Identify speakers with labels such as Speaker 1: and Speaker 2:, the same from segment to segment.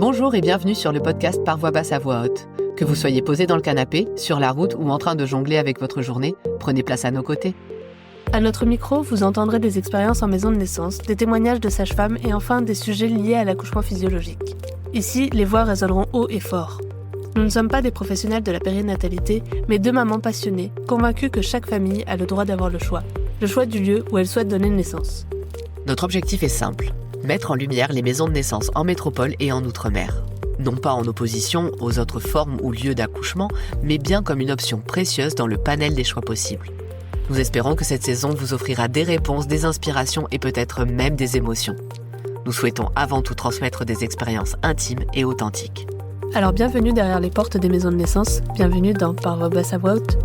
Speaker 1: Bonjour et bienvenue sur le podcast Par voix basse à voix haute. Que vous soyez posé dans le canapé, sur la route ou en train de jongler avec votre journée, prenez place à nos côtés.
Speaker 2: À notre micro, vous entendrez des expériences en maison de naissance, des témoignages de sages-femmes et enfin des sujets liés à l'accouchement physiologique. Ici, les voix résonneront haut et fort. Nous ne sommes pas des professionnels de la périnatalité, mais deux mamans passionnées, convaincues que chaque famille a le droit d'avoir le choix du lieu où elle souhaite donner naissance.
Speaker 1: Notre objectif est simple, mettre en lumière les maisons de naissance en métropole et en outre-mer. Non pas en opposition aux autres formes ou lieux d'accouchement, mais bien comme une option précieuse dans le panel des choix possibles. Nous espérons que cette saison vous offrira des réponses, des inspirations et peut-être même des émotions. Nous souhaitons avant tout transmettre des expériences intimes et authentiques.
Speaker 2: Alors bienvenue derrière les portes des maisons de naissance, bienvenue dans Par voix basse à voix haute.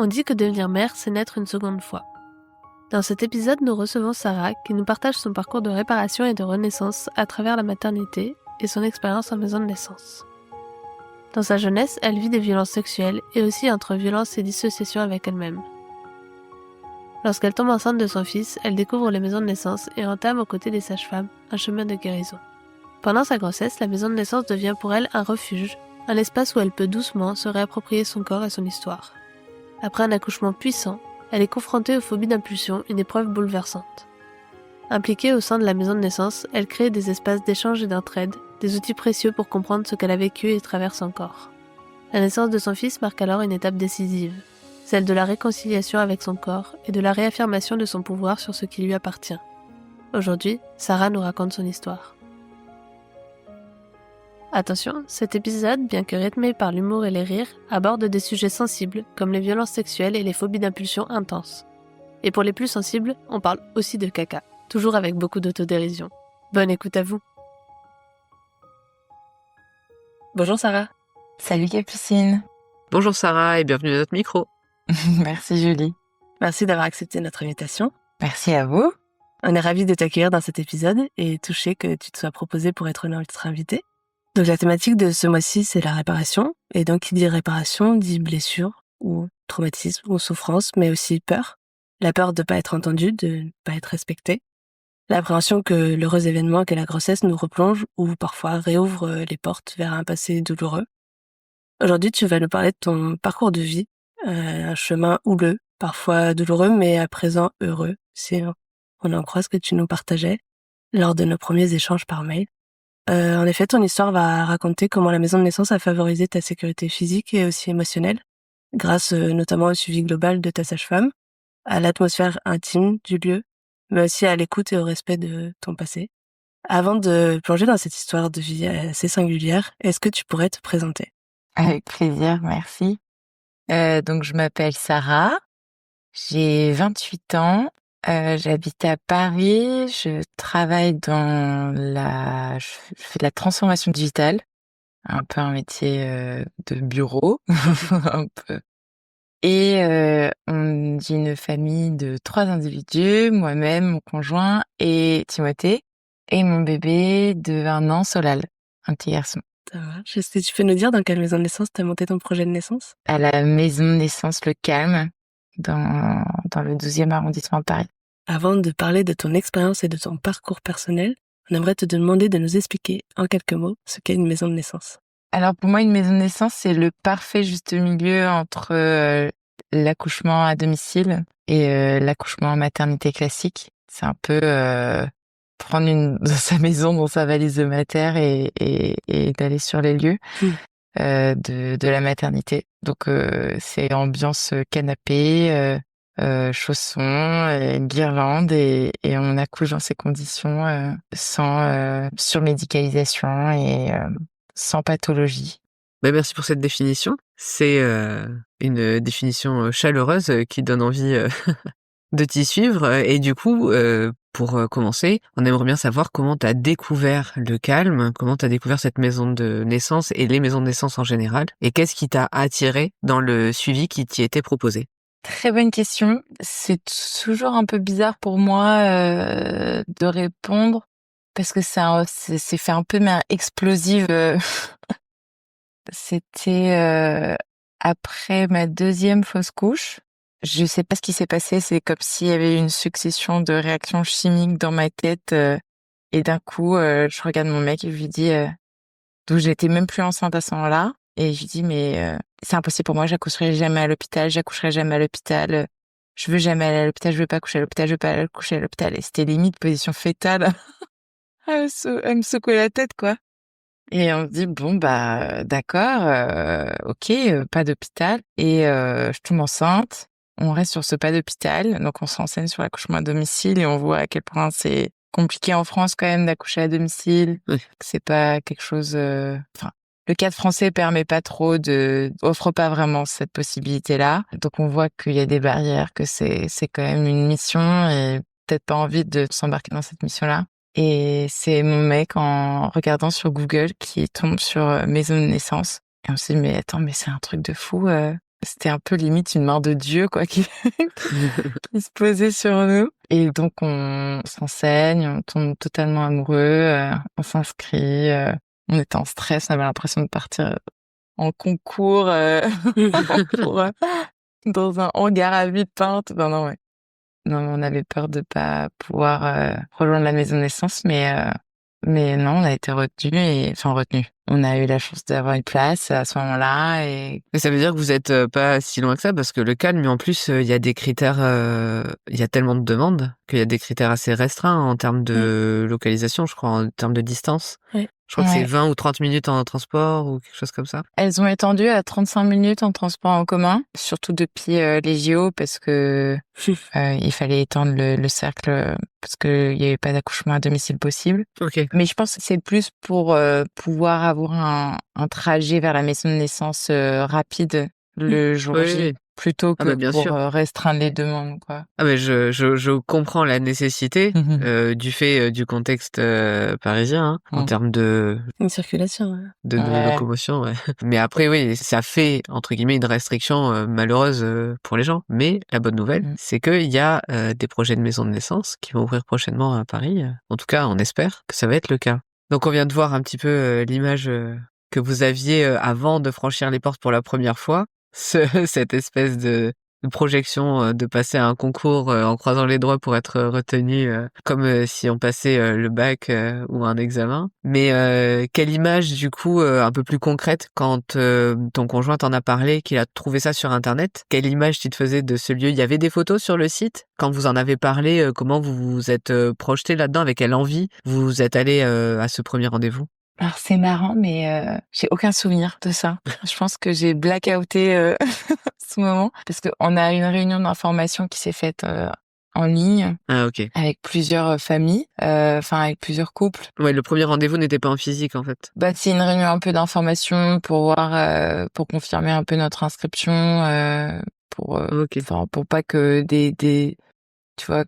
Speaker 2: On dit que devenir mère, c'est naître une seconde fois. Dans cet épisode, nous recevons Sarah qui nous partage son parcours de réparation et de renaissance à travers la maternité et son expérience en maison de naissance. Dans sa jeunesse, elle vit des violences sexuelles et aussi entre violence et dissociation avec elle-même. Lorsqu'elle tombe enceinte de son fils, elle découvre les maisons de naissance et entame aux côtés des sages-femmes un chemin de guérison. Pendant sa grossesse, la maison de naissance devient pour elle un refuge, un espace où elle peut doucement se réapproprier son corps et son histoire. Après un accouchement puissant, elle est confrontée aux phobies d'impulsion, une épreuve bouleversante. Impliquée au sein de la maison de naissance, elle crée des espaces d'échange et d'entraide, des outils précieux pour comprendre ce qu'elle a vécu et traverse encore. La naissance de son fils marque alors une étape décisive, celle de la réconciliation avec son corps et de la réaffirmation de son pouvoir sur ce qui lui appartient. Aujourd'hui, Sarah nous raconte son histoire. Attention, cet épisode, bien que rythmé par l'humour et les rires, aborde des sujets sensibles comme les violences sexuelles et les phobies d'impulsion intenses. Et pour les plus sensibles, on parle aussi de caca, toujours avec beaucoup d'autodérision. Bonne écoute à vous. Bonjour Sarah.
Speaker 3: Salut Capucine.
Speaker 1: Bonjour Sarah et bienvenue à notre micro.
Speaker 3: Merci Julie.
Speaker 2: Merci d'avoir accepté notre invitation.
Speaker 3: Merci à vous.
Speaker 2: On est ravis de t'accueillir dans cet épisode et touchés que tu te sois proposée pour être notre invitée. Donc la thématique de ce mois-ci, c'est la réparation. Et donc qui dit réparation dit blessure ou traumatisme ou souffrance, mais aussi peur. La peur de ne pas être entendue, de ne pas être respectée. L'appréhension que l'heureux événement qu'est la grossesse nous replonge ou parfois réouvre les portes vers un passé douloureux. Aujourd'hui, tu vas nous parler de ton parcours de vie, un chemin houleux, parfois douloureux, mais à présent heureux, si on en croit ce que tu nous partageais lors de nos premiers échanges par mail. En effet, ton histoire va raconter comment la maison de naissance a favorisé ta sécurité physique et aussi émotionnelle, grâce notamment au suivi global de ta sage-femme, à l'atmosphère intime du lieu, mais aussi à l'écoute et au respect de ton passé. Avant de plonger dans cette histoire de vie assez singulière, est-ce que tu pourrais te présenter ?
Speaker 3: Avec plaisir, merci. Donc je m'appelle Sarah, j'ai 28 ans, j'habite à Paris, je travaille je fais de la transformation digitale, un peu un métier de bureau, un peu. Et on est une famille de 3 individus, moi-même, mon conjoint et Timothée, et mon bébé de 1 an, Solal, un petit garçon.
Speaker 2: Ça marche. Est-ce que tu peux nous dire dans quelle maison de naissance tu as monté ton projet de naissance ?
Speaker 3: À la maison de naissance Le Calme, dans le 12e arrondissement de Paris.
Speaker 2: Avant de parler de ton expérience et de ton parcours personnel, on aimerait te demander de nous expliquer en quelques mots ce qu'est une maison de naissance.
Speaker 3: Alors pour moi, une maison de naissance, c'est le parfait juste milieu entre l'accouchement à domicile et l'accouchement en maternité classique. C'est un peu prendre sa maison dans sa valise de mater et d'aller sur les lieux de la maternité. Donc c'est ambiance canapé, chaussons, guirlande et on accouche dans ces conditions sans surmédicalisation et sans pathologie.
Speaker 1: Merci pour cette définition. C'est une définition chaleureuse qui donne envie de t'y suivre. Et du coup, pour commencer, on aimerait bien savoir comment tu as découvert le calme, comment tu as découvert cette maison de naissance et les maisons de naissance en général, et qu'est-ce qui t'a attiré dans le suivi qui t'y était proposé ?
Speaker 3: Très bonne question. C'est toujours un peu bizarre pour moi de répondre parce que c'est fait un peu mais explosive C'était après ma deuxième fausse couche. Je sais pas ce qui s'est passé, c'est comme s'il y avait une succession de réactions chimiques dans ma tête et d'un coup, je regarde mon mec et je lui dis donc j'étais même plus enceinte à ce moment-là et je lui dis mais c'est impossible pour moi, j'accoucherai jamais à l'hôpital, je veux jamais aller à l'hôpital, je veux pas coucher à l'hôpital, je veux pas aller coucher à l'hôpital et c'était limite position fétale à me secouer la tête quoi. Et on se dit bon bah d'accord, ok, pas d'hôpital et je tombe enceinte. On reste sur ce pas d'hôpital, donc on se renseigne sur l'accouchement à domicile et on voit à quel point c'est compliqué en France quand même d'accoucher à domicile.
Speaker 1: Oui.
Speaker 3: Que c'est pas quelque chose. Enfin, le cadre français permet pas trop offre pas vraiment cette possibilité-là. Donc on voit qu'il y a des barrières, que c'est quand même une mission et peut-être pas envie de s'embarquer dans cette mission-là. Et c'est mon mec, en regardant sur Google, qui tombe sur maison de naissance. Et on se dit, mais attends, mais c'est un truc de fou. C'était un peu limite une main de Dieu, quoi, qui se posait sur nous. Et donc, on s'enseigne, on tombe totalement amoureux, on s'inscrit. On était en stress, on avait l'impression de partir en concours pour, dans un hangar à 8 peintes. Non, ouais. Non, on avait peur de pas pouvoir rejoindre la maison de naissance, mais non, on a été retenu. On a eu la chance d'avoir une place à ce moment-là et
Speaker 1: ça veut dire que vous êtes pas si loin que ça parce que le calme, mais en plus, il y a des critères, il y a tellement de demandes qu'il y a des critères assez restreints en termes de localisation, je crois, en termes de distance.
Speaker 2: Oui.
Speaker 1: Je crois que c'est
Speaker 3: Ouais.
Speaker 1: 20 ou 30 minutes en transport ou quelque chose comme ça.
Speaker 3: Elles ont étendu à 35 minutes en transport en commun, surtout depuis les JO parce que il fallait étendre le cercle parce que il y avait pas d'accouchement à domicile possible.
Speaker 1: Ok.
Speaker 3: Mais je pense que c'est plus pour pouvoir avoir un trajet vers la maison de naissance rapide le jour
Speaker 1: Oui,
Speaker 3: J,
Speaker 1: oui.
Speaker 3: plutôt
Speaker 1: Ah
Speaker 3: que
Speaker 1: bah bien
Speaker 3: pour
Speaker 1: sûr.
Speaker 3: restreindre les demandes, quoi.
Speaker 1: Ah mais je comprends la nécessité du fait du contexte parisien en termes de
Speaker 2: Une circulation, ouais.
Speaker 3: Ouais.
Speaker 1: locomotion. Ouais. Mais après oui, ça fait entre guillemets une restriction malheureuse pour les gens. Mais la bonne nouvelle, c'est qu'il y a des projets de maisons de naissance qui vont ouvrir prochainement à Paris. En tout cas, on espère que ça va être le cas. Donc on vient de voir un petit peu l'image que vous aviez avant de franchir les portes pour la première fois. Cette espèce de projection de passer à un concours en croisant les doigts pour être retenu comme si on passait le bac ou un examen. Mais quelle image du coup un peu plus concrète quand ton conjoint t'en a parlé, qu'il a trouvé ça sur internet, quelle image tu te faisais de ce lieu? Il y avait des photos sur le site? Quand vous en avez parlé, comment vous vous êtes projeté là-dedans? Avec quelle envie vous êtes allé à ce premier rendez-vous?
Speaker 3: Alors c'est marrant, mais j'ai aucun souvenir de ça. Je pense que j'ai blackouté ce moment parce qu'on a une réunion d'information qui s'est faite en ligne
Speaker 1: Ah ok.
Speaker 3: avec plusieurs familles, enfin avec plusieurs couples.
Speaker 1: Ouais, le premier rendez-vous n'était pas en physique en fait.
Speaker 3: Bah c'est une réunion un peu d'information pour voir, pour confirmer un peu notre inscription,
Speaker 1: Ok.
Speaker 3: enfin pour pas que tu vois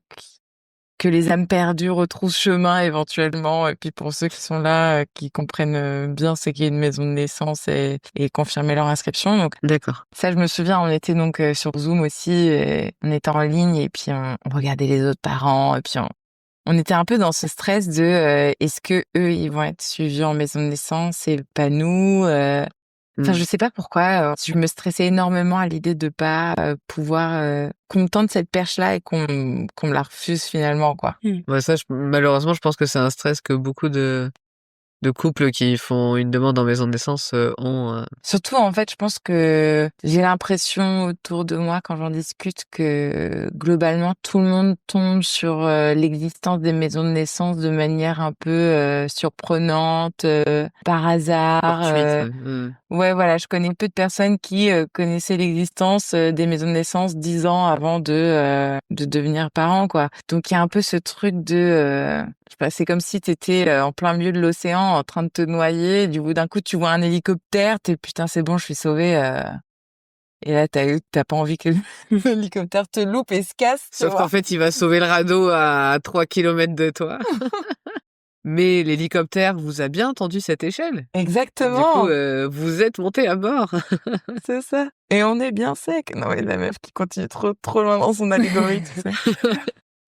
Speaker 3: que les âmes perdues retrouvent chemin éventuellement, et puis pour ceux qui sont là, qui comprennent bien ce qu'est une maison de naissance et confirmer leur inscription. Donc
Speaker 1: D'accord.
Speaker 3: ça, je me souviens, on était donc sur Zoom aussi, et on était en ligne et puis on regardait les autres parents et puis on était un peu dans ce stress de est-ce que eux ils vont être suivis en maison de naissance et pas nous. Enfin, je sais pas pourquoi, je me stressais énormément à l'idée de pas pouvoir qu'on me tende cette perche-là et qu'on me la refuse finalement, quoi.
Speaker 1: Ouais, ça, malheureusement, je pense que c'est un stress que beaucoup de couples qui font une demande en maison de naissance ont.
Speaker 3: Surtout, en fait, je pense que j'ai l'impression autour de moi, quand j'en discute, que globalement, tout le monde tombe sur l'existence des maisons de naissance de manière un peu surprenante, par hasard.
Speaker 1: Fortuite, ouais.
Speaker 3: Ouais, voilà, je connais peu de personnes qui connaissaient l'existence des maisons de naissance 10 ans avant de devenir parents, quoi. Donc il y a un peu ce truc de, je sais pas, c'est comme si t'étais en plein milieu de l'océan en train de te noyer. Du coup, d'un coup, tu vois un hélicoptère, t'es putain, c'est bon, je suis sauvée. Et là, t'as pas envie que l'hélicoptère te loupe et se casse.
Speaker 1: Sauf qu'en fait, il va sauver le radeau à 3 kilomètres de toi. Mais l'hélicoptère vous a bien tendu cette échelle.
Speaker 3: Exactement.
Speaker 1: Du coup, vous êtes monté à bord.
Speaker 3: C'est ça. Et on est bien sec. Non, mais la meuf qui continue trop loin dans son allégorie, tu sais.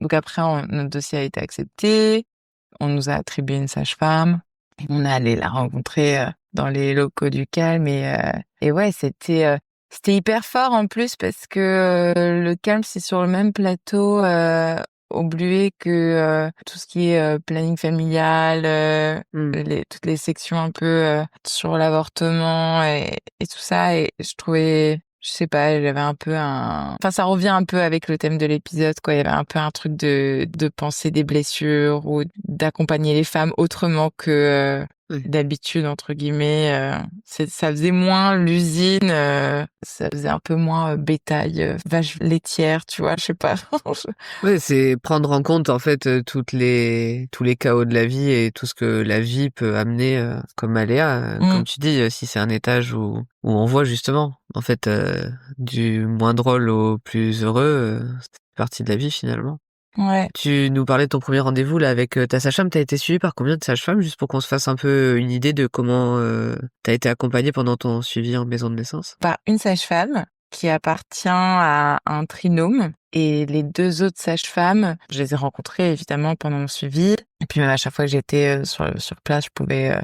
Speaker 3: Donc après, notre dossier a été accepté. On nous a attribué une sage-femme. On est allé la rencontrer dans les locaux du Calme et ouais, c'était hyper fort en plus parce que le Calme, c'est sur le même plateau au Bluet que tout ce qui est planning familial, toutes les sections un peu sur l'avortement et tout ça. Et je trouvais, je sais pas, j'avais un peu enfin, ça revient un peu avec le thème de l'épisode, quoi. Il y avait un peu un truc de penser des blessures ou d'accompagner les femmes autrement que d'habitude, entre guillemets. Ça faisait moins l'usine, ça faisait un peu moins bétail, vache laitière, tu vois, je sais pas.
Speaker 1: Ouais, c'est prendre en compte en fait tous les chaos de la vie et tout ce que la vie peut amener comme aléa. Comme tu dis, si c'est un étage où on voit justement en fait du moins drôle au plus heureux, c'est partie de la vie finalement.
Speaker 3: Ouais.
Speaker 1: Tu nous parlais de ton premier rendez-vous là avec ta sage-femme. T'as été suivie par combien de sages-femmes, juste pour qu'on se fasse un peu une idée de comment t'as été accompagnée pendant ton suivi en maison de naissance?
Speaker 3: Par une sage-femme qui appartient à un trinôme. Et les 2 autres sages-femmes, je les ai rencontrées évidemment pendant mon suivi. Et puis même à chaque fois que j'étais sur place, je pouvais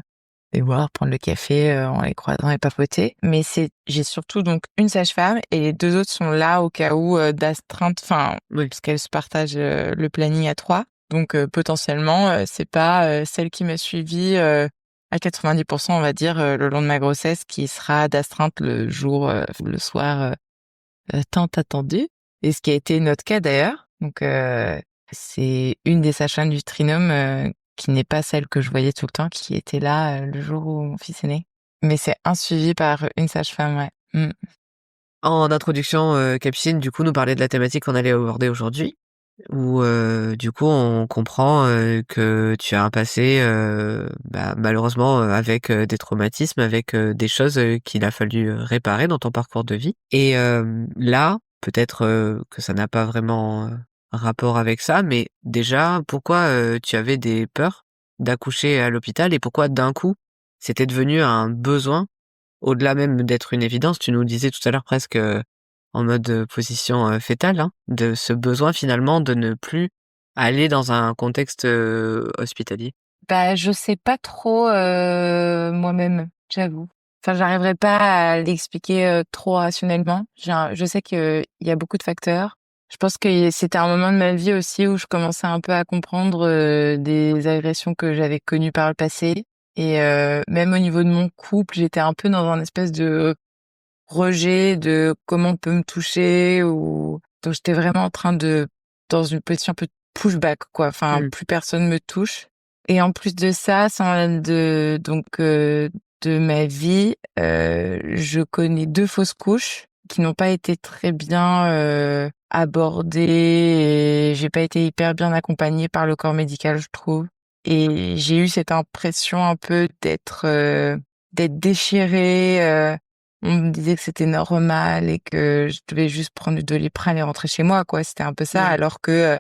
Speaker 3: les voir, prendre le café en les croisant et papoter. Mais j'ai surtout donc une sage-femme et les 2 autres sont là au cas où d'astreinte, enfin, parce qu'elles se partagent le planning à 3. Donc potentiellement, c'est pas celle qui m'a suivie à 90%, on va dire, le long de ma grossesse, qui sera d'astreinte le jour ou le soir tant attendu. Et ce qui a été notre cas d'ailleurs. Donc c'est une des sages-femmes du trinôme qui n'est pas celle que je voyais tout le temps, qui était là le jour où mon fils est né. Mais c'est un suivi par une sage-femme, ouais.
Speaker 1: En introduction, Capucine, du coup, nous parlait de la thématique qu'on allait aborder aujourd'hui, où du coup, on comprend que tu as un passé, malheureusement, avec des traumatismes, avec des choses qu'il a fallu réparer dans ton parcours de vie. Et là, peut-être que ça n'a pas vraiment rapport avec ça, mais déjà, pourquoi tu avais des peurs d'accoucher à l'hôpital et pourquoi d'un coup, c'était devenu un besoin? Au-delà même d'être une évidence, tu nous disais tout à l'heure presque, en mode, position, fœtale, hein, de ce besoin finalement de ne plus aller dans un contexte, hospitalier.
Speaker 3: Bah, je sais pas trop moi-même, j'avoue. Enfin, j'arriverai pas à l'expliquer trop rationnellement. Je sais qu'il y a beaucoup de facteurs. Je pense que c'était un moment de ma vie aussi où je commençais un peu à comprendre des agressions que j'avais connues par le passé. Et même au niveau de mon couple, j'étais un peu dans un espèce de rejet de comment on peut me toucher ou donc j'étais vraiment en train dans une position un peu de pushback, quoi. Enfin, plus personne me touche. Et en plus de ça, de ma vie, je connais 2 fausses couches qui n'ont pas été très bien abordées et j'ai pas été hyper bien accompagnée par le corps médical, je trouve. Et j'ai eu cette impression un peu d'être déchirée. On me disait que c'était normal et que je devais juste prendre du Doliprane et rentrer chez moi, quoi. C'était un peu ça, alors que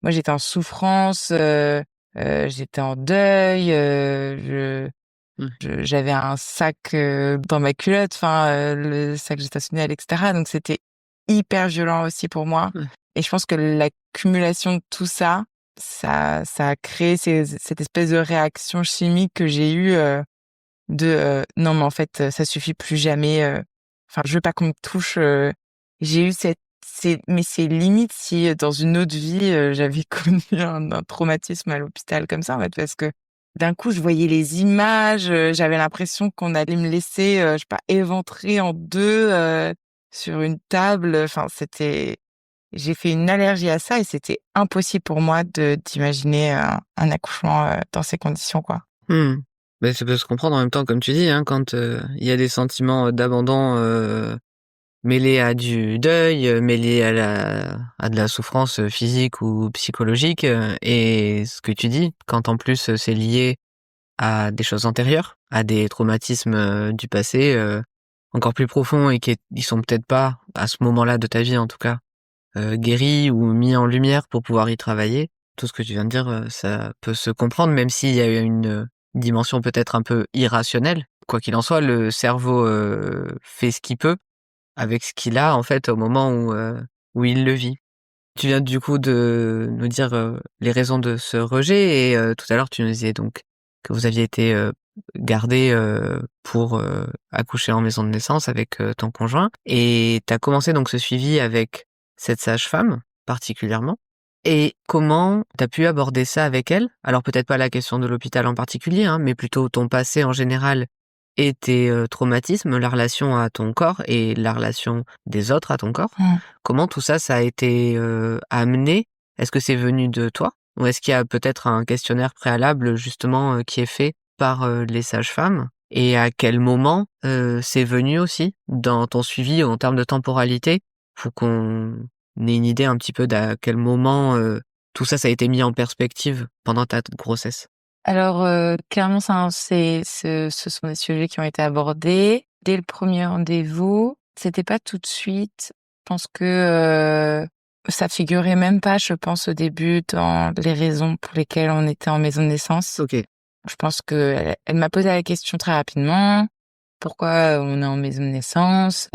Speaker 3: moi j'étais en souffrance, j'étais en deuil, j'avais un sac dans ma culotte, enfin le sac gestationnel, etc. Donc c'était hyper violent aussi pour moi. Et je pense que l'accumulation de tout ça, ça a créé cette espèce de réaction chimique que j'ai eue non mais en fait ça suffit plus jamais. Enfin je veux pas qu'on me touche. J'ai eu mais c'est limite si dans une autre vie j'avais connu un traumatisme à l'hôpital comme ça en fait, parce que d'un coup je voyais les images, j'avais l'impression qu'on allait me laisser je sais pas éventrer en deux sur une table. Enfin j'ai fait une allergie à ça et c'était impossible pour moi d'imaginer un accouchement dans ces conditions, quoi.
Speaker 1: Mais ça peut se comprendre en même temps, comme tu dis, hein, quand il y a des sentiments d'abandon mêlés à du deuil, mêlés à de la souffrance physique ou psychologique, et ce que tu dis, quand en plus c'est lié à des choses antérieures, à des traumatismes du passé encore plus profonds et ils sont peut-être pas, à ce moment-là de ta vie en tout cas, guéris ou mis en lumière pour pouvoir y travailler. Tout ce que tu viens de dire, ça peut se comprendre, même s'il y a une dimension peut-être un peu irrationnelle. Quoi qu'il en soit, le cerveau fait ce qu'il peut avec ce qu'il a en fait au moment où il le vit. Tu viens du coup de nous dire les raisons de ce rejet et tout à l'heure tu nous disais donc que vous aviez été garder pour accoucher en maison de naissance avec ton conjoint. Et tu as commencé donc ce suivi avec cette sage-femme particulièrement. Et comment tu as pu aborder ça avec elle? Alors peut-être pas la question de l'hôpital en particulier, hein, mais plutôt ton passé en général et tes traumatismes, la relation à ton corps et la relation des autres à ton corps.
Speaker 3: Mmh.
Speaker 1: Comment tout ça, ça a été amené? Est-ce que c'est venu de toi? Ou est-ce qu'il y a peut-être un questionnaire préalable justement qui est fait par les sages-femmes? Et à quel moment c'est venu aussi dans ton suivi en termes de temporalité pour qu'on ait une idée un petit peu d'à quel moment tout ça, ça a été mis en perspective pendant ta grossesse?
Speaker 3: Alors, clairement, ce sont des sujets qui ont été abordés dès le premier rendez-vous. C'était pas tout de suite. Je pense que, ça figurait même pas, je pense, au début dans les raisons pour lesquelles on était en maison de naissance.
Speaker 1: OK.
Speaker 3: Je pense qu'elle m'a posé la question très rapidement. Pourquoi on est en maison de naissance?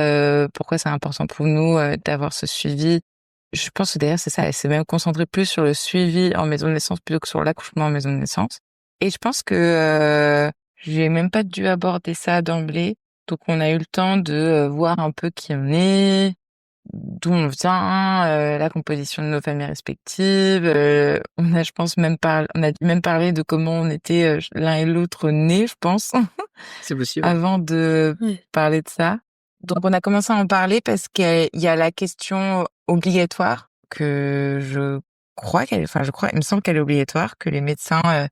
Speaker 3: Pourquoi c'est important pour nous, d'avoir ce suivi? Je pense que d'ailleurs c'est ça, elle s'est même concentrée plus sur le suivi en maison de naissance plutôt que sur l'accouchement en maison de naissance. Et je pense que, j'ai même pas dû aborder ça d'emblée. Donc on a eu le temps de, voir un peu qui on est, d'où on vient, la composition de nos familles respectives. On a, je pense, on a même parlé de comment on était, l'un et l'autre nés, je pense,
Speaker 1: C'est possible.
Speaker 3: avant de
Speaker 2: Oui.
Speaker 3: parler de ça. Donc on a commencé à en parler parce qu'il y a la question obligatoire que je crois, il me semble qu'elle est obligatoire, que les médecins,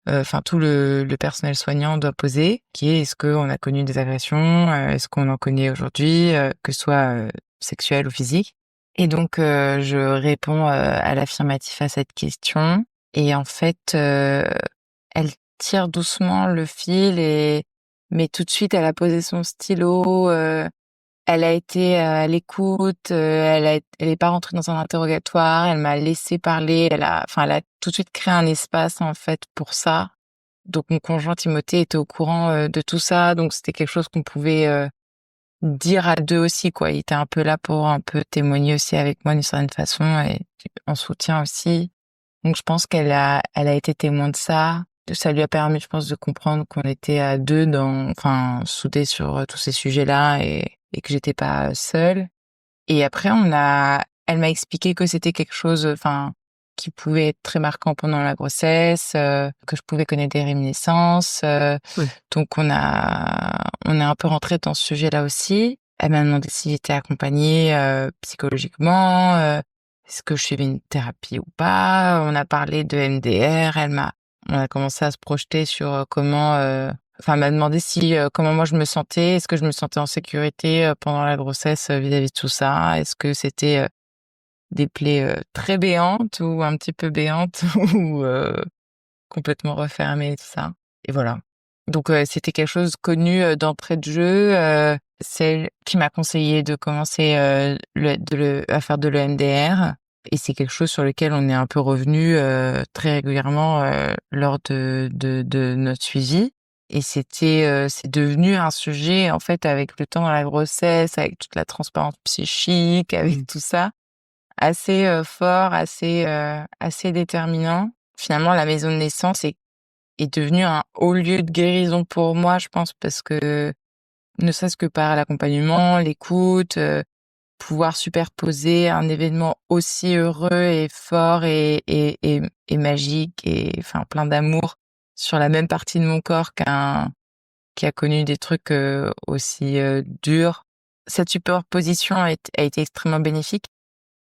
Speaker 3: enfin tout le personnel soignant doit poser, qui est: est-ce qu'on a connu des agressions? Est-ce qu'on en connaît aujourd'hui? Que ce soit, sexuelles ou physiques. Et donc, je réponds, à l'affirmatif à cette question et en fait, elle tire doucement le fil mais tout de suite elle a posé son stylo, elle a été, à l'écoute, elle est pas rentrée dans un interrogatoire, elle m'a laissé parler, elle a tout de suite créé un espace, en fait, pour ça. Donc mon conjoint Timothée était au courant, de tout ça, donc c'était quelque chose qu'on pouvait, dire à 2 aussi, quoi. Il était un peu là pour un peu témoigner aussi avec moi d'une certaine façon et en soutien aussi. Donc je pense elle a été témoin de ça. Ça lui a permis, je pense, de comprendre qu'on était à 2 soudés sur, tous ces sujets-là et que j'étais pas seule. Et après elle m'a expliqué que c'était quelque chose, qui pouvait être très marquant pendant la grossesse, que je pouvais connaître des réminiscences,
Speaker 1: Ouais.
Speaker 3: donc on est un peu rentré dans ce sujet-là aussi. Elle m'a demandé si j'étais accompagnée, psychologiquement, est-ce que je suivais une thérapie ou pas? On a parlé de MDR, on a commencé à se projeter sur, elle m'a demandé comment moi je me sentais. Est-ce que je me sentais en sécurité, pendant la grossesse, vis-à-vis de tout ça? Est-ce que c'était, des plaies, très béantes ou un petit peu béantes ou, complètement refermées et tout ça? Et voilà. Donc, c'était quelque chose connu, d'entrée de jeu. C'est elle qui m'a conseillé de commencer, à faire de l'EMDR et c'est quelque chose sur lequel on est un peu revenu, très régulièrement, lors de notre suivi et c'est devenu un sujet, en fait, avec le temps dans la grossesse, avec toute la transparence psychique, avec tout ça, assez, fort, assez déterminant. Finalement, la maison de naissance est devenue un haut lieu de guérison pour moi, je pense, parce que ne serait-ce que par l'accompagnement, l'écoute, pouvoir superposer un événement aussi heureux et fort et magique et enfin plein d'amour sur la même partie de mon corps qui a connu des trucs, aussi, durs. Cette superposition a été extrêmement bénéfique.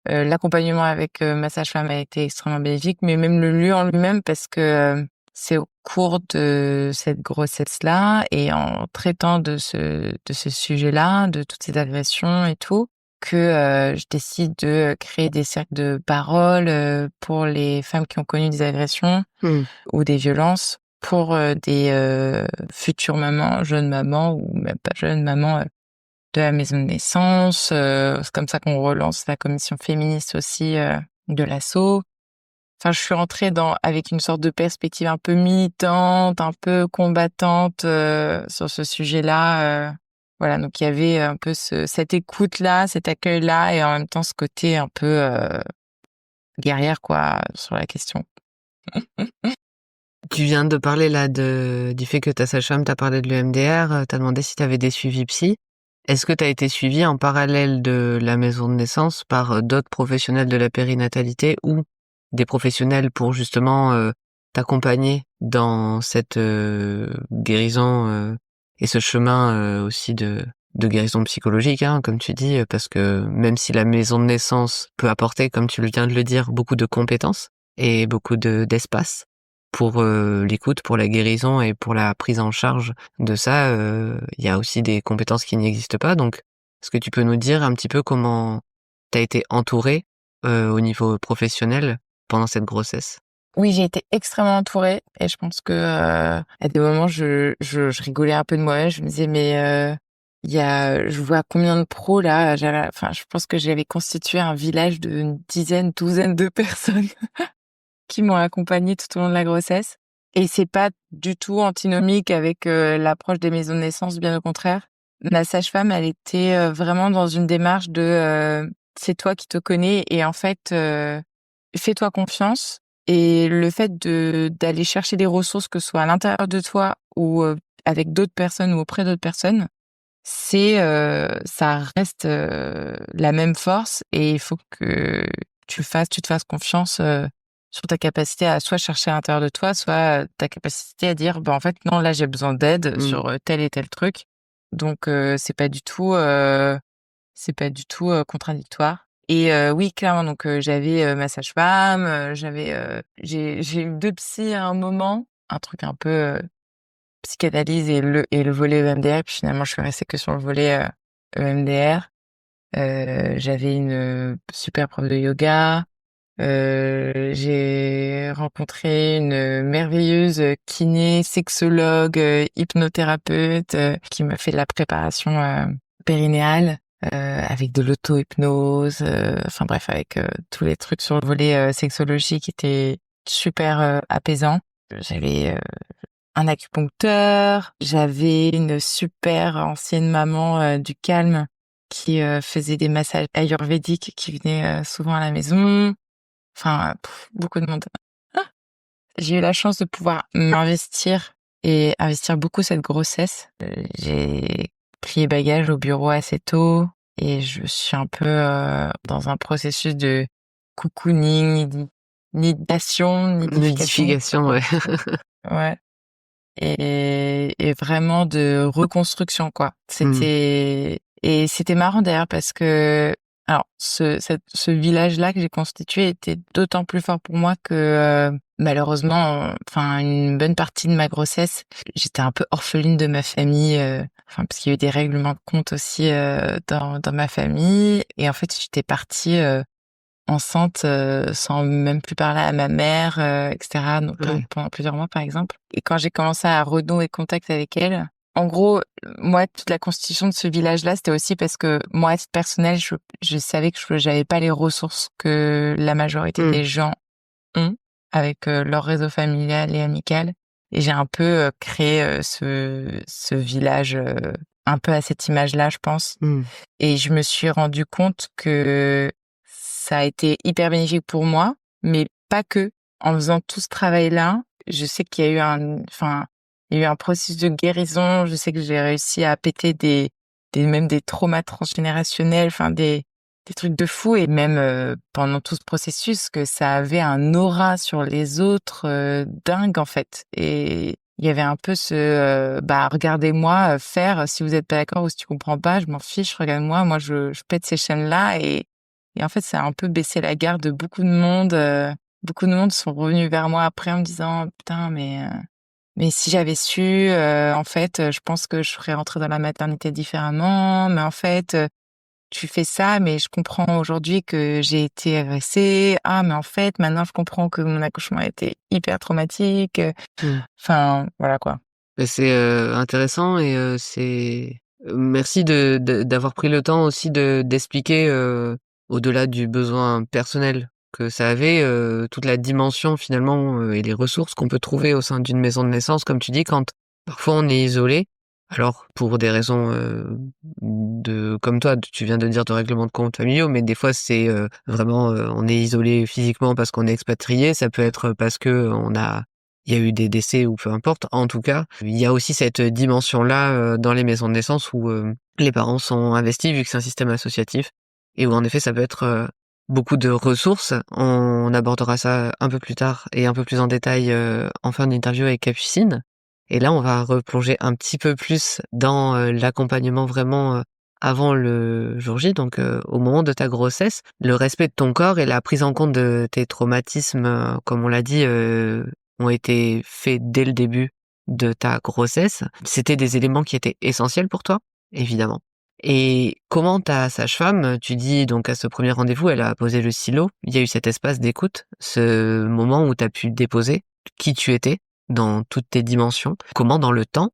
Speaker 3: L'accompagnement avec, ma sage-femme a été extrêmement bénéfique, mais même le lieu en lui-même parce que, c'est au cours de cette grossesse-là et en traitant de ce sujet-là, de toutes ces agressions et tout, que, je décide de créer des cercles de parole, pour les femmes qui ont connu des agressions
Speaker 1: Mmh.
Speaker 3: ou des violences, pour, des, futures mamans, jeunes mamans ou même pas jeunes mamans, de la maison de naissance. C'est comme ça qu'on relance la commission féministe aussi, de l'asso. Enfin, je suis rentrée avec une sorte de perspective un peu militante, un peu combattante, sur ce sujet-là. Voilà, donc il y avait un peu cette écoute-là, cet accueil-là et en même temps ce côté un peu, guerrière quoi, sur la question.
Speaker 1: Tu viens de parler là du fait que ta sage-femme t'a parlé de l'EMDR, t'a demandé si t'avais des suivis psy. Est-ce que t'as été suivie en parallèle de la maison de naissance par d'autres professionnels de la périnatalité ou des professionnels pour justement t'accompagner dans cette guérison et ce chemin aussi de guérison psychologique, hein, comme tu dis, parce que même si la maison de naissance peut apporter, comme tu viens de le dire, beaucoup de compétences et beaucoup d'espace pour l'écoute, pour la guérison et pour la prise en charge de ça, il y a aussi des compétences qui n'existent pas. Donc, est-ce que tu peux nous dire un petit peu comment tu as été entourée au niveau professionnel pendant cette grossesse?
Speaker 3: Oui, j'ai été extrêmement entourée et je pense que à des moments je rigolais un peu de moi-même. Je me disais mais je vois combien de pros là. Enfin, je pense que j'avais constitué un village d'une douzaine de personnes qui m'ont accompagnée tout au long de la grossesse. Et c'est pas du tout antinomique avec l'approche des maisons de naissance, bien au contraire. Ma sage-femme, elle était vraiment dans une démarche de c'est toi qui te connais et en fait fais-toi confiance. Et le fait d'aller chercher des ressources, que ce soit à l'intérieur de toi ou avec d'autres personnes ou auprès d'autres personnes, ça reste la même force et il faut que tu te fasses confiance sur ta capacité à soit chercher à l'intérieur de toi, soit ta capacité à dire bah en fait non, là j'ai besoin d'aide sur tel et tel truc. Donc c'est pas du tout contradictoire. Et oui, clairement, donc j'avais ma sage-femme, j'ai eu 2 psys à un moment, un truc un peu psychanalyse et le volet EMDR, puis finalement je suis restée que sur le volet EMDR. J'avais une super prof de yoga. J'ai rencontré une merveilleuse kiné, sexologue, hypnothérapeute qui m'a fait de la préparation périnéale avec de l'auto-hypnose, enfin bref, avec tous les trucs sur le volet sexologie qui étaient super apaisants. J'avais un acupuncteur, j'avais une super ancienne maman du calme qui faisait des massages ayurvédiques qui venait souvent à la maison. Enfin, beaucoup de monde. J'ai eu la chance de pouvoir m'investir et investir beaucoup cette grossesse. J'ai pris bagage au bureau assez tôt et je suis un peu dans un processus de cocooning, nidation,
Speaker 1: Nidification, ouais.
Speaker 3: Ouais. Et vraiment de reconstruction, quoi. C'était marrant d'ailleurs parce que alors ce village-là que j'ai constitué était d'autant plus fort pour moi que malheureusement, enfin une bonne partie de ma grossesse, j'étais un peu orpheline de ma famille, enfin parce qu'il y a eu des règlements de compte aussi dans ma famille et en fait j'étais partie enceinte sans même plus parler à ma mère, etc. Donc pendant plusieurs mois par exemple. Et quand j'ai commencé à renouer contact avec elle, en gros, moi, toute la constitution de ce village-là, c'était aussi parce que moi, à titre personnel, je savais que j'avais pas les ressources que la majorité des gens ont avec leur réseau familial et amical. Et j'ai un peu créé ce village un peu à cette image-là, je pense. Et je me suis rendu compte que ça a été hyper bénéfique pour moi, mais pas que. En faisant tout ce travail-là, je sais qu'il y a eu il y a eu un processus de guérison. Je sais que j'ai réussi à péter même des traumas transgénérationnels, enfin des trucs de fou. Et même pendant tout ce processus, que ça avait un aura sur les autres dingue en fait. Et il y avait un peu regardez-moi faire. Si vous êtes pas d'accord ou si tu comprends pas, je m'en fiche. Regarde-moi, moi je pète ces chaînes-là et en fait, ça a un peu baissé la garde de beaucoup de monde. Beaucoup de monde sont revenus vers moi après en me disant putain mais si j'avais su, en fait, je pense que je serais rentrée dans la maternité différemment. Mais en fait, tu fais ça, mais je comprends aujourd'hui que j'ai été agressée. Ah, mais en fait, maintenant, je comprends que mon accouchement a été hyper traumatique. Enfin, voilà quoi.
Speaker 1: C'est intéressant et merci d'avoir pris le temps aussi d'expliquer au-delà du besoin personnel que ça avait, toute la dimension finalement et les ressources qu'on peut trouver au sein d'une maison de naissance, comme tu dis, quand parfois on est isolé. Alors pour des raisons comme toi, tu viens de dire de règlement de compte familiaux, mais des fois c'est vraiment on est isolé physiquement parce qu'on est expatrié. Ça peut être parce que on a il y a eu des décès ou peu importe. En tout cas, il y a aussi cette dimension-là dans les maisons de naissance où les parents sont investis vu que c'est un système associatif et où en effet ça peut être beaucoup de ressources. On abordera ça un peu plus tard et un peu plus en détail en fin d'interview avec Capucine. Et là, on va replonger un petit peu plus dans l'accompagnement vraiment avant le jour J, donc au moment de ta grossesse, le respect de ton corps et la prise en compte de tes traumatismes, comme on l'a dit, ont été faits dès le début de ta grossesse. C'était des éléments qui étaient essentiels pour toi, évidemment. Et comment ta sage-femme, tu dis donc à ce premier rendez-vous, elle a posé le stylo, il y a eu cet espace d'écoute, ce moment où tu as pu déposer qui tu étais dans toutes tes dimensions. Comment dans le temps,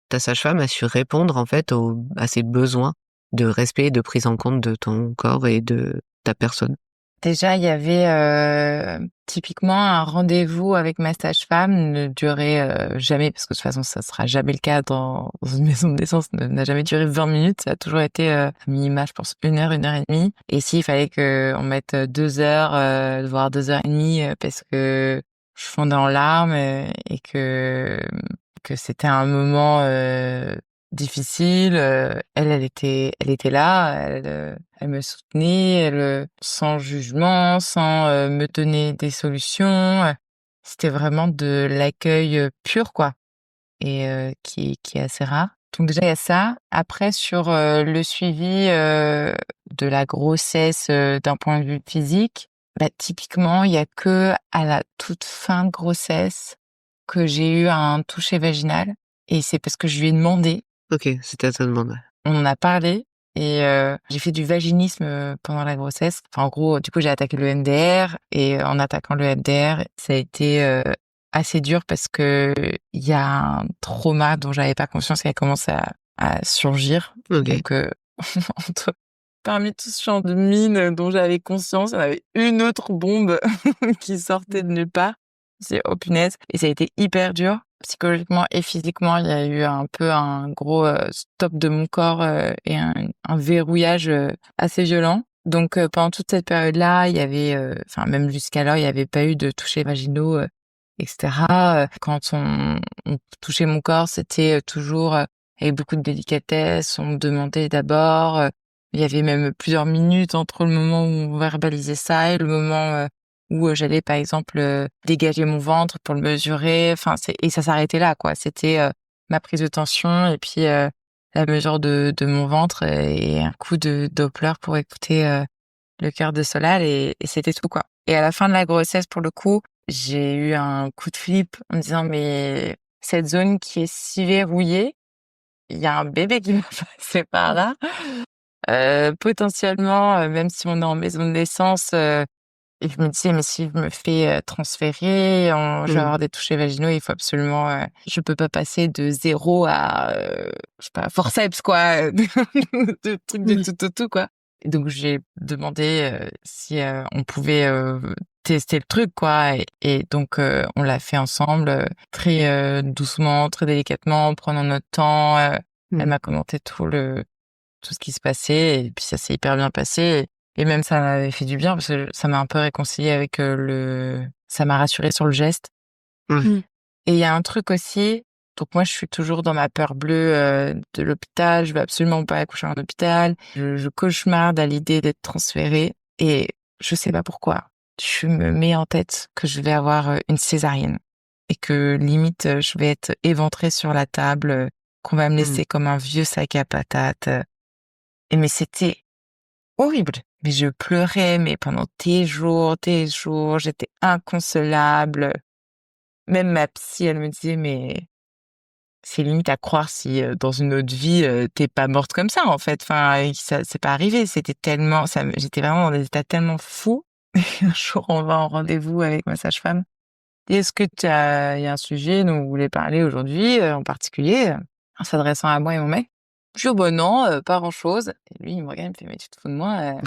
Speaker 1: ta sage-femme a su répondre en fait à ces besoins de respect et de prise en compte de ton corps et de ta personne?
Speaker 3: Déjà, il y avait typiquement un rendez-vous avec ma sage-femme ne durait jamais, parce que de toute façon, ça sera jamais le cas dans une maison de naissance, n'a jamais duré 20 minutes. Ça a toujours été à minima, je pense, 1 heure et demie. Et s'il fallait qu'on mette 2 heures, voire 2 heures et demie, parce que je fondais en larmes et que c'était un moment difficile. Elle était là, elle me soutenait, sans jugement, sans me donner des solutions. C'était vraiment de l'accueil pur, quoi, et qui est assez rare. Donc déjà, il y a ça. Après, sur le suivi de la grossesse d'un point de vue physique, bah, typiquement, il y a que à la toute fin de grossesse que j'ai eu un toucher vaginal. Et c'est parce que je lui ai demandé.
Speaker 1: Ok, c'était à ta demande.
Speaker 3: On en a parlé et j'ai fait du vaginisme pendant la grossesse. Enfin, en gros, du coup, j'ai attaqué le MDR et en attaquant le MDR, ça a été assez dur parce que il y a un trauma dont j'avais pas conscience qui a commencé à surgir.
Speaker 1: Ok.
Speaker 3: Donc, parmi tout ce champ de mine dont j'avais conscience, il y en avait une autre bombe qui sortait de nulle part. C'est oh punaise. Et ça a été hyper dur. Psychologiquement et physiquement, il y a eu un peu un gros stop de mon corps et un verrouillage assez violent. Donc pendant toute cette période-là, il y avait, enfin même jusqu'alors, il n'y avait pas eu de touchés vaginaux, etc. Quand on touchait mon corps, c'était toujours avec beaucoup de délicatesse. On me demandait d'abord. Il y avait même plusieurs minutes entre le moment où on verbalisait ça et le moment où j'allais par exemple dégager mon ventre pour le mesurer. Enfin, et ça s'arrêtait là, quoi. C'était ma prise de tension et puis la mesure de mon ventre et un coup de Doppler pour écouter le cœur de Solal et c'était tout, quoi. Et à la fin de la grossesse, pour le coup, j'ai eu un coup de flip en me disant mais cette zone qui est si verrouillée, il y a un bébé qui va passer par là. Potentiellement, même si on est en maison de naissance, et je me disais: «Mais si je me fais transférer, je vais avoir des touchés vaginaux, il faut absolument, je peux pas passer de 0 à, je sais pas, forceps quoi, de trucs de tout au tout, quoi». Et donc j'ai demandé, si, on pouvait, tester le truc, quoi, et donc on l'a fait ensemble, très, doucement, très délicatement, en prenant notre temps. Elle m'a commenté tout ce qui se passait et puis ça s'est hyper bien passé et même ça m'avait fait du bien parce que ça m'a un peu réconciliée avec ça m'a rassurée sur le geste.
Speaker 1: Ouais.
Speaker 3: Et il y a un truc aussi, donc moi je suis toujours dans ma peur bleue de l'hôpital, je veux absolument pas accoucher en hôpital, je cauchemarde à l'idée d'être transférée et je sais pas pourquoi. Je me mets en tête que je vais avoir une césarienne et que limite je vais être éventrée sur la table, qu'on va me laisser comme un vieux sac à patates. Et mais c'était horrible. Mais je pleurais, mais pendant des jours, j'étais inconsolable. Même ma psy, elle me disait, mais c'est limite à croire si dans une autre vie, t'es pas morte comme ça, en fait. Enfin, ça, c'est pas arrivé. C'était tellement, j'étais vraiment dans des états tellement fous. Et un jour, on va en rendez-vous avec ma sage-femme. Et est-ce que il y a un sujet dont vous voulez parler aujourd'hui, en particulier, en s'adressant à moi et mon mec? Je dis: «Oh bah non, pas grand-chose». Et lui, il me regarde, il me fait: «Mais tu te fous de moi,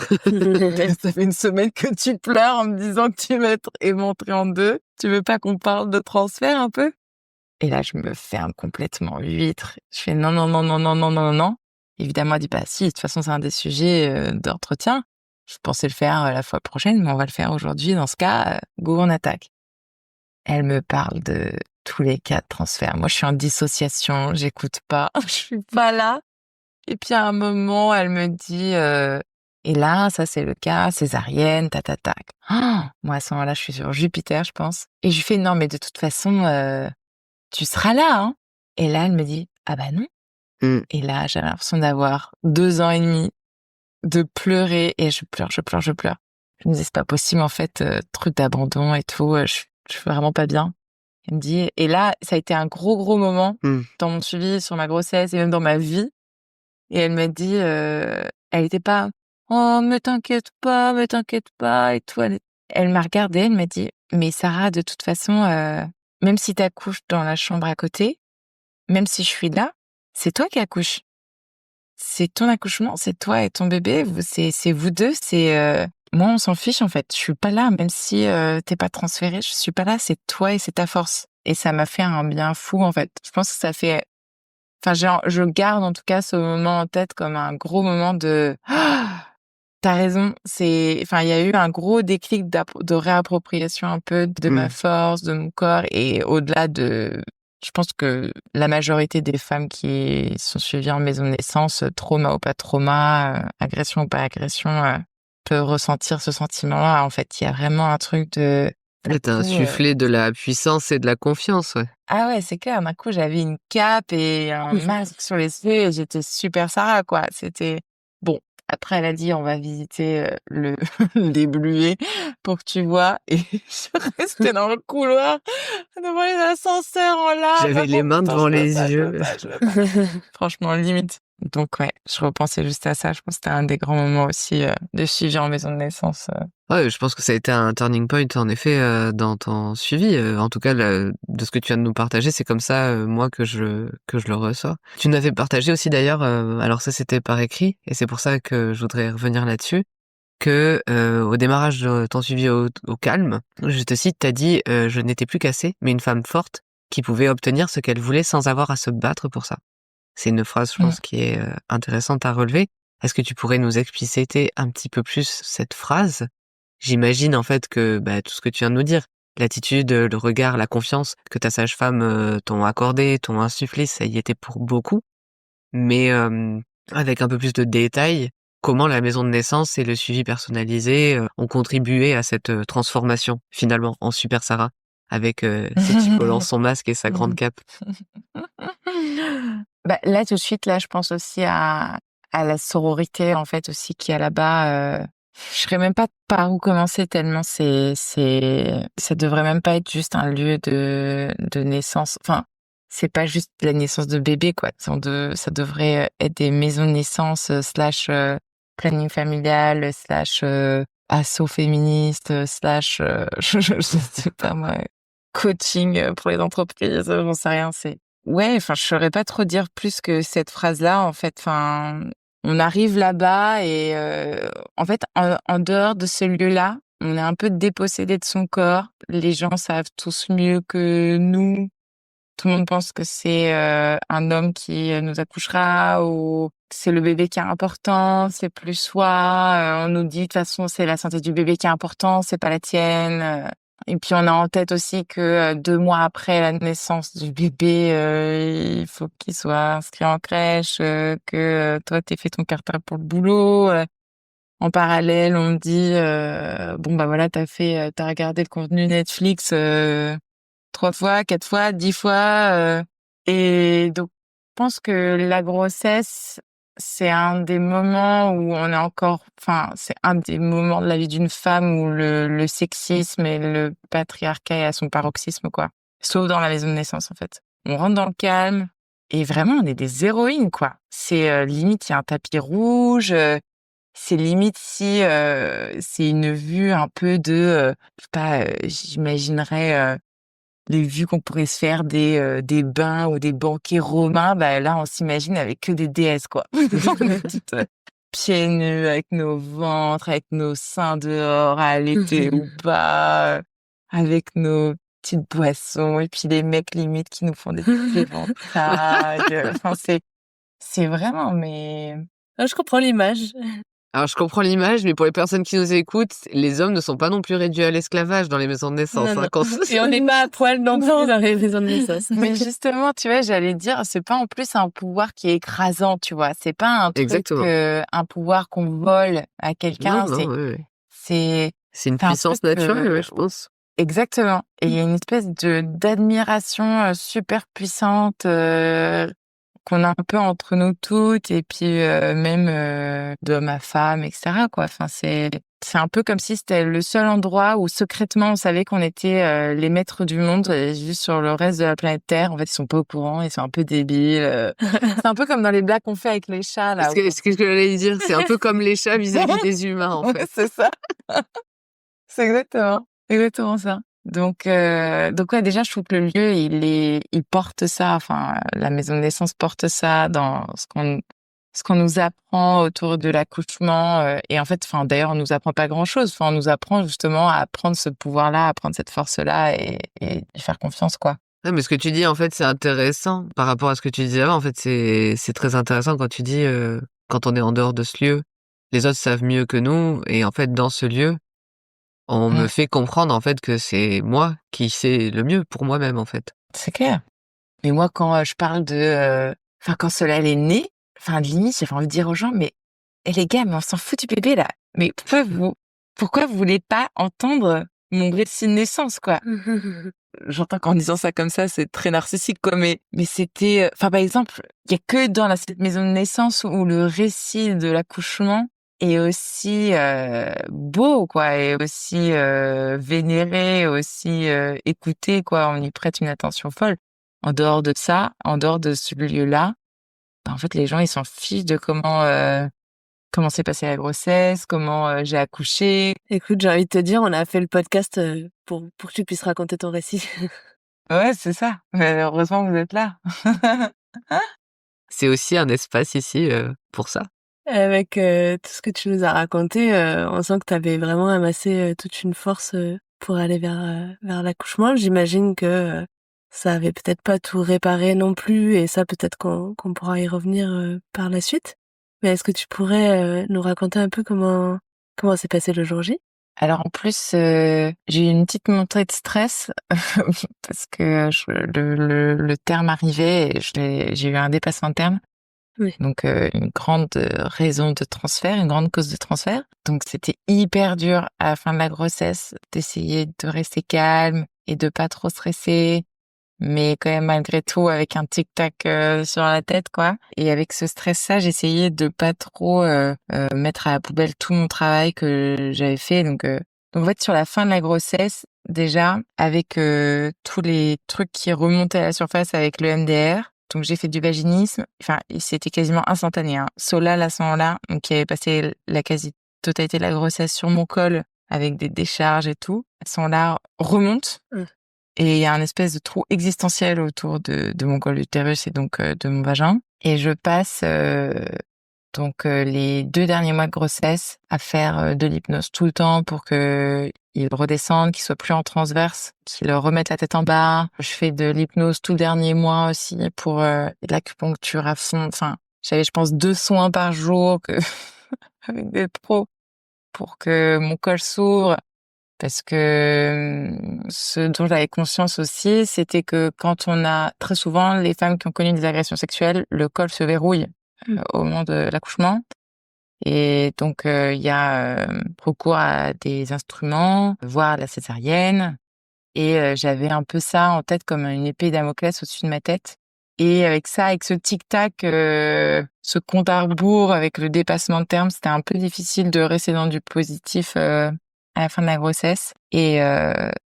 Speaker 3: ça fait une semaine que tu pleures en me disant que tu vas être éventrée en 2. Tu veux pas qu'on parle de transfert un peu?» Et là, je me ferme complètement huître. Je fais: «Non, non, non, non, non, non, non, non». Évidemment, elle dit: «Bah si, de toute façon, c'est un des sujets, d'entretien. Je pensais le faire, la fois prochaine, mais on va le faire aujourd'hui. Dans ce cas, go, on attaque». Elle me parle de tous les cas de transfert. Moi, je suis en dissociation, j'écoute pas, je suis pas là. Et puis à un moment, elle me dit, et là, ça c'est le cas, césarienne, ta ta ta. Moi à ce moment-là, je suis sur Jupiter, je pense. Et je lui fais non, mais de toute façon, tu seras là, hein. Et là, elle me dit ah bah non. Et là, j'avais l'impression d'avoir 2 ans et demi, de pleurer et je pleure, je pleure, je pleure. Je me disais c'est pas possible en fait, truc d'abandon et tout, je suis vraiment pas bien. Elle me dit et là, ça a été un gros moment dans mon suivi sur ma grossesse et même dans ma vie. Et elle m'a dit, elle était pas: «Oh, me t'inquiète pas et tout». Elle m'a regardée, elle m'a dit: «Mais Sarah, de toute façon, même si t'accouches dans la chambre à côté, même si je suis là, c'est toi qui accouches. C'est ton accouchement, c'est toi et ton bébé, c'est vous 2, moi, on s'en fiche, en fait. Je suis pas là, même si, tu pas transférée, je suis pas là, c'est toi et c'est ta force». Et ça m'a fait un bien fou, en fait. Je pense que ça fait Enfin, je garde en tout cas ce moment en tête comme un gros moment de t'as raison, enfin, il y a eu un gros déclic de réappropriation un peu de ma force, de mon corps et au-delà je pense que la majorité des femmes qui sont suivies en maison de naissance, trauma ou pas trauma, agression ou pas agression, peuvent ressentir ce sentiment-là. En fait, il y a vraiment un truc de
Speaker 4: Elle t'a insufflé de la puissance et de la confiance, ouais.
Speaker 3: ah ouais, c'est clair. D'un coup, j'avais une cape et un masque sur les yeux et j'étais super Sarah, quoi. C'était bon. Après, elle a dit, on va visiter les Bluets pour que tu vois. Et je restais dans le couloir devant les ascenseurs en larmes.
Speaker 4: J'avais les mains devant les yeux.
Speaker 3: Je veux pas. Franchement, limite. Donc ouais, je repensais juste à ça. Je pense que c'était un des grands moments aussi de suivi en maison de naissance.
Speaker 4: Ouais, je pense que ça a été un turning point en effet dans ton suivi. En tout cas, de ce que tu viens de nous partager, c'est comme ça moi que je le reçois. Tu nous avais partagé aussi d'ailleurs, alors ça c'était par écrit et c'est pour ça que je voudrais revenir là-dessus, que au démarrage de ton suivi au calme, je te cite, t'as dit je n'étais plus cassée, mais une femme forte qui pouvait obtenir ce qu'elle voulait sans avoir à se battre pour ça. C'est une phrase, je pense, qui est intéressante à relever. Est-ce que tu pourrais nous expliciter un petit peu plus cette phrase? J'imagine en fait que tout ce que tu viens de nous dire, l'attitude, le regard, la confiance que ta sage-femme t'ont accordé, t'ont insufflé, ça y était pour beaucoup. Mais avec un peu plus de détails, comment la maison de naissance et le suivi personnalisé ont contribué à cette transformation finalement en Super Sarah avec ses petits collants, son masque et sa grande cape.
Speaker 3: Bah, là, tout de suite, là, je pense aussi à la sororité, en fait, aussi, qu'il y a là-bas. Je saurais même pas par où commencer tellement ça devrait même pas être juste un lieu de naissance. Enfin, c'est pas juste la naissance de bébé, quoi. Ça devrait être des maisons de naissance, slash, planning familial, slash, asso féministe, slash, je sais pas moi, coaching pour les entreprises, j'en sais rien, ouais, enfin, je saurais pas trop dire plus que cette phrase-là, en fait. Enfin, on arrive là-bas et en fait, en dehors de ce lieu-là, on est un peu dépossédé de son corps. Les gens savent tous mieux que nous. Tout le monde pense que c'est un homme qui nous accouchera ou que c'est le bébé qui est important, c'est plus soi. On nous dit de toute façon, c'est la santé du bébé qui est important, c'est pas la tienne. Et puis on a en tête aussi que 2 mois après la naissance du bébé, il faut qu'il soit inscrit en crèche, que toi t'aies fait ton cartable pour le boulot. En parallèle, on me dit bon bah voilà, t'as regardé le contenu Netflix 3 fois, 4 fois, 10 fois. Et donc je pense que la grossesse, c'est un des moments où on est enfin, c'est un des moments de la vie d'une femme où le sexisme et le patriarcat est à son paroxysme, quoi. Sauf dans la maison de naissance, en fait. On rentre dans le calme et vraiment, on est des héroïnes, quoi. C'est limite, il y a un tapis rouge. C'est limite si c'est une vue un peu je sais pas, j'imaginerais les vues qu'on pourrait se faire des bains ou des banquets romains, bah là, on s'imagine avec que des déesses, quoi. On est toutes pieds nus, avec nos ventres, avec nos seins dehors, à l'été ou pas, avec nos petites boissons, et puis les mecs limite qui nous font des petits éventails. Enfin, c'est vraiment, mais
Speaker 2: Ah, je comprends l'image.
Speaker 4: Alors, je comprends l'image, mais pour les personnes qui nous écoutent, les hommes ne sont pas non plus réduits à l'esclavage dans les maisons de naissance.
Speaker 2: Non,
Speaker 4: Hein,
Speaker 2: non. Et on n'est pas à poil non plus dans les maisons de naissance.
Speaker 3: Mais justement, tu vois, j'allais dire, c'est pas en plus un pouvoir qui est écrasant, tu vois. C'est pas un truc,
Speaker 4: Exactement.
Speaker 3: un pouvoir qu'on vole à quelqu'un.
Speaker 4: Non, oui.
Speaker 3: C'est
Speaker 4: C'est une
Speaker 3: un
Speaker 4: puissance
Speaker 3: truc,
Speaker 4: naturelle, ouais, je pense.
Speaker 3: exactement. Et il y a une espèce d'admiration super puissante qu'on a un peu entre nous toutes, et puis même d'homme à femme, etc., quoi. Enfin, c'est un peu comme si c'était le seul endroit où secrètement on savait qu'on était les maîtres du monde, et juste sur le reste de la planète Terre, en fait, ils sont pas au courant, ils sont un peu débiles. C'est un peu comme dans les blagues qu'on fait avec les chats, là.
Speaker 4: Ce que j'allais dire, c'est un peu comme les chats vis-à-vis des humains, en
Speaker 3: Ouais,
Speaker 4: fait.
Speaker 3: c'est ça. C'est exactement ça. Donc ouais, déjà, je trouve que le lieu, il porte ça. Enfin, la maison de naissance porte ça dans ce qu'on nous apprend autour de l'accouchement. Et en fait, enfin, d'ailleurs, on nous apprend pas grand-chose. Enfin, on nous apprend justement à prendre ce pouvoir-là, à prendre cette force-là, et y faire confiance, quoi.
Speaker 4: Ouais, mais ce que tu dis, en fait, c'est intéressant par rapport à ce que tu disais avant. En fait, c'est très intéressant quand tu dis, quand on est en dehors de ce lieu, les autres savent mieux que nous. Et en fait, dans ce lieu, on me fait comprendre, en fait, que c'est moi qui sais le mieux pour moi-même, en fait.
Speaker 3: C'est clair. Mais moi, quand je parle de... Enfin, quand Solal est né, enfin, limite, j'avais envie de dire aux gens, mais les gars, mais on s'en fout du bébé, là. Mais pourquoi vous voulez pas entendre mon récit de naissance, quoi? J'entends qu'en disant ça comme ça, c'est très narcissique, quoi, mais c'était... Enfin, par exemple, il y a que dans cette maison de naissance où le récit de l'accouchement est aussi beau, quoi, et aussi vénéré, aussi écouté, quoi. On y prête une attention folle. En dehors de ça, en dehors de ce lieu-là, en fait, les gens, ils s'en fichent de comment s'est passée la grossesse, comment j'ai accouché.
Speaker 2: Écoute, j'ai envie de te dire, on a fait le podcast pour que tu puisses raconter ton récit.
Speaker 3: Ouais, c'est ça. Mais heureusement que vous êtes là.
Speaker 4: C'est aussi un espace ici pour ça.
Speaker 2: Avec tout ce que tu nous as raconté, on sent que tu avais vraiment amassé toute une force pour aller vers l'accouchement. J'imagine que ça avait peut-être pas tout réparé non plus, et ça peut-être qu'on pourra y revenir par la suite. Mais est-ce que tu pourrais nous raconter un peu comment s'est passé le jour J?
Speaker 3: Alors en plus, j'ai eu une petite montée de stress parce que le terme arrivait, et j'ai eu un dépassement de terme.
Speaker 2: Oui.
Speaker 3: Donc une grande raison de transfert, une grande cause de transfert. Donc c'était hyper dur à la fin de la grossesse d'essayer de rester calme et de pas trop stresser, mais quand même malgré tout avec un tic-tac sur la tête, quoi. Et avec ce stress-là, j'essayais de pas trop mettre à la poubelle tout mon travail que j'avais fait. Donc en fait, sur la fin de la grossesse, déjà, avec tous les trucs qui remontaient à la surface avec le MDR, donc j'ai fait du vaginisme. Enfin, c'était quasiment instantané, hein. Solal à ce moment-là, donc qui avait passé la quasi-totalité de la grossesse sur mon col avec des décharges et tout, à ce moment-là remonte. Et il y a un espèce de trou existentiel autour de mon col d'utérus et donc de mon vagin. Et je passe les 2 derniers mois de grossesse à faire de l'hypnose tout le temps pour que il redescende, qu'il soit plus en transverse, qu'il remette la tête en bas. Je fais de l'hypnose tout le dernier mois aussi pour de l'acupuncture à fond. Enfin, j'avais, je pense, 2 soins par jour avec des pros pour que mon col s'ouvre. Parce que ce dont j'avais conscience aussi, c'était que quand on a très souvent les femmes qui ont connu des agressions sexuelles, le col se verrouille au moment de l'accouchement. Et donc il y a recours à des instruments, voire la césarienne. Et j'avais un peu ça en tête comme une épée Damoclès au-dessus de ma tête. Et avec ça, avec ce tic-tac, ce compte à rebours, avec le dépassement de terme, c'était un peu difficile de rester dans du positif à la fin de la grossesse. Et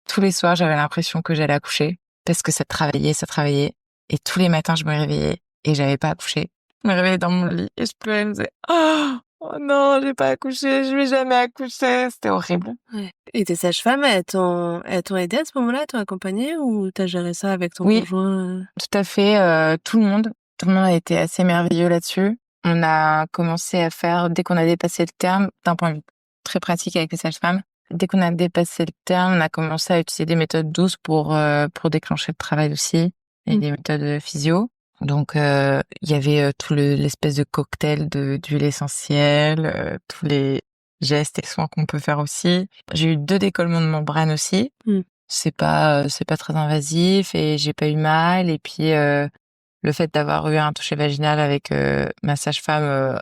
Speaker 3: tous les soirs, j'avais l'impression que j'allais accoucher parce que ça travaillait. Et tous les matins, je me réveillais et j'avais pas accouché. Je me réveillais dans mon lit et je pleurais, je me disais oh non, j'ai pas accouché, je vais jamais accoucher. C'était horrible.
Speaker 2: Ouais. Et tes sages-femmes, elles t'ont aidé à ce moment-là, elles t'ont accompagné, ou t'as géré ça avec ton
Speaker 3: Oui,
Speaker 2: conjoint?
Speaker 3: tout à fait. Tout le monde a été assez merveilleux là-dessus. On a commencé à faire, dès qu'on a dépassé le terme, d'un point de vue très pratique avec les sages-femmes, dès qu'on a dépassé le terme, on a commencé à utiliser des méthodes douces pour déclencher le travail aussi, et des méthodes physio. Donc il y avait tout l'espèce de cocktail d'huile essentielle, tous les gestes et soins qu'on peut faire aussi. J'ai eu 2 décollements de membrane aussi. C'est pas très invasif et j'ai pas eu mal. Et puis le fait d'avoir eu un toucher vaginal avec ma sage-femme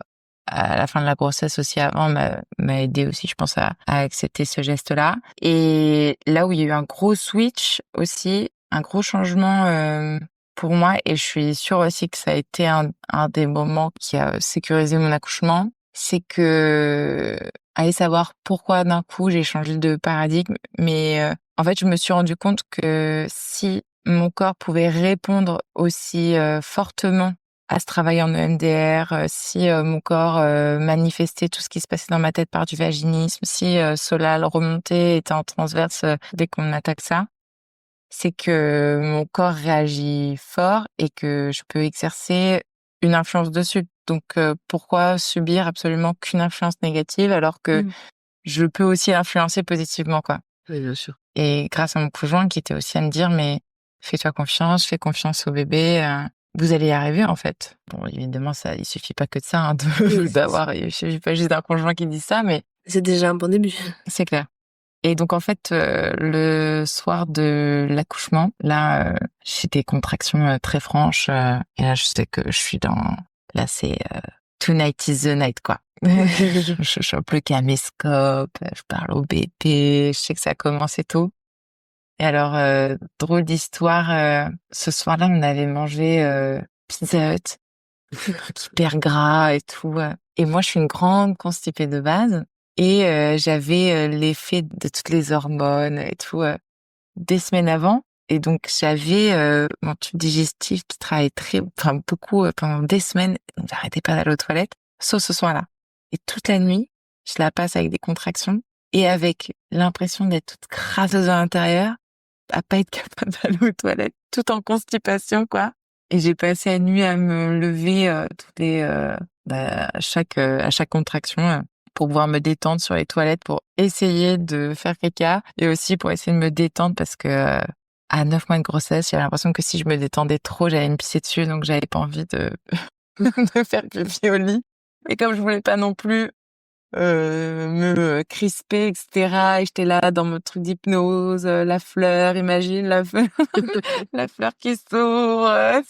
Speaker 3: à la fin de la grossesse aussi avant m'a aidé aussi, je pense, à accepter ce geste-là. Et là où il y a eu un gros switch aussi, un gros changement pour moi, et je suis sûre aussi que ça a été un des moments qui a sécurisé mon accouchement, c'est que aller savoir pourquoi d'un coup j'ai changé de paradigme, mais en fait je me suis rendu compte que si mon corps pouvait répondre aussi fortement à ce travail en EMDR, si mon corps manifestait tout ce qui se passait dans ma tête par du vaginisme, si Solal remontait, était en transverse dès qu'on attaque ça, c'est que mon corps réagit fort et que je peux exercer une influence dessus. Donc pourquoi subir absolument qu'une influence négative alors que je peux aussi influencer positivement, quoi.
Speaker 4: Oui, bien sûr.
Speaker 3: Et grâce à mon conjoint qui était aussi à me dire, mais fais-toi confiance, fais confiance au bébé, vous allez y arriver en fait. Bon, évidemment, ça, il suffit pas que de ça, il suffit pas juste d'un conjoint qui dit ça, mais
Speaker 2: C'est déjà un bon début.
Speaker 3: c'est clair. Et donc en fait, le soir de l'accouchement, là, j'ai des contractions très franches, et là je sais que je suis là c'est tonight is the night, quoi. Je chope le caméscope, je parle au bébé, je sais que ça commence et tout. Et alors, drôle d'histoire, ce soir-là, on avait mangé Pizza Hut, hyper gras et tout. Et moi, je suis une grande constipée de base. Et j'avais l'effet de toutes les hormones et tout des semaines avant. Et donc, j'avais mon tube digestif qui travaillait beaucoup pendant des semaines. Donc, j'arrêtais pas d'aller aux toilettes, sauf ce soir-là. Et toute la nuit, je la passe avec des contractions et avec l'impression d'être toute crasseuse à l'intérieur, à pas être capable d'aller aux toilettes, tout en constipation, quoi. Et j'ai passé la nuit à me lever à chaque contraction pour pouvoir me détendre sur les toilettes, pour essayer de faire caca et aussi pour essayer de me détendre parce que à 9 mois de grossesse, j'avais l'impression que si je me détendais trop, j'allais me pisser dessus, donc j'avais pas envie de de faire pipi au lit. Et comme je voulais pas non plus me crisper, etc. Et j'étais là dans mon truc d'hypnose, la fleur, imagine la fleur, la fleur qui s'ouvre.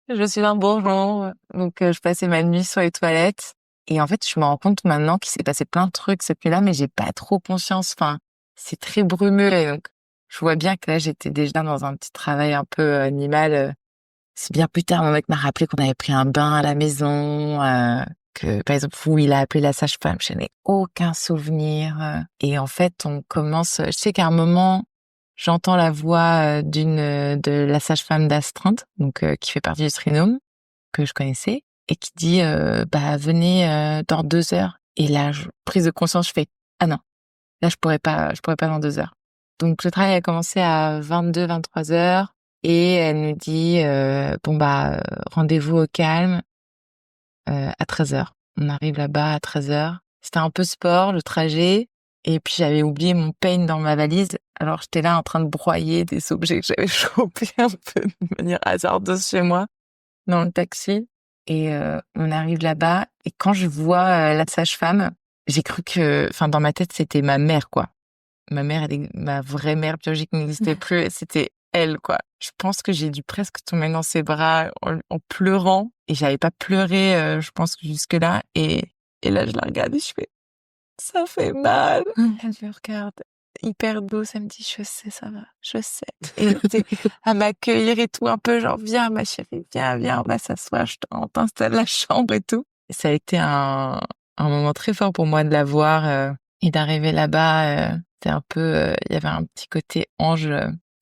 Speaker 3: Je suis un bourgeon. Donc je passais ma nuit sur les toilettes. Et en fait, je me rends compte maintenant qu'il s'est passé plein de trucs cette nuit-là, mais j'ai pas trop conscience. Enfin, c'est très brumeux. Et donc, je vois bien que là, j'étais déjà dans un petit travail un peu animal. C'est bien plus tard, mon mec m'a rappelé qu'on avait pris un bain à la maison, que par exemple, où il a appelé la sage-femme, je n'ai aucun souvenir. Et en fait, on commence. Je sais qu'à un moment, j'entends la voix de la sage-femme d'astreinte, donc qui fait partie du Trinôme, que je connaissais, et qui dit venez dans 2 heures. Et là, prise de conscience, je fais ah non, là je pourrais pas dans 2 heures. Donc le travail a commencé à 22-23 heures. Et elle nous dit rendez-vous au calme à 13 heures. On arrive là-bas à 13 heures. C'était un peu sport le trajet, et puis j'avais oublié mon pain dans ma valise. Alors j'étais là en train de broyer des objets que j'avais chopés un peu de manière hasardeuse chez moi dans le taxi. Et on arrive là-bas, et quand je vois la sage-femme, j'ai cru que, enfin dans ma tête c'était ma mère, quoi. Ma vraie mère biologique n'existait plus. C'était elle, quoi. Je pense que j'ai dû presque tomber dans ses bras en pleurant, et j'avais pas pleuré, je pense, jusque-là. Et là, je la regarde et je fais, ça fait mal. Elle me regarde hyper douce, elle me dit, je sais, ça va, je sais. Et à m'accueillir et tout, un peu genre, viens, ma chérie, viens, on va s'asseoir, on t'installe la chambre et tout. Et ça a été un moment très fort pour moi de la voir et d'arriver là-bas. C'était un peu, il y avait un petit côté ange,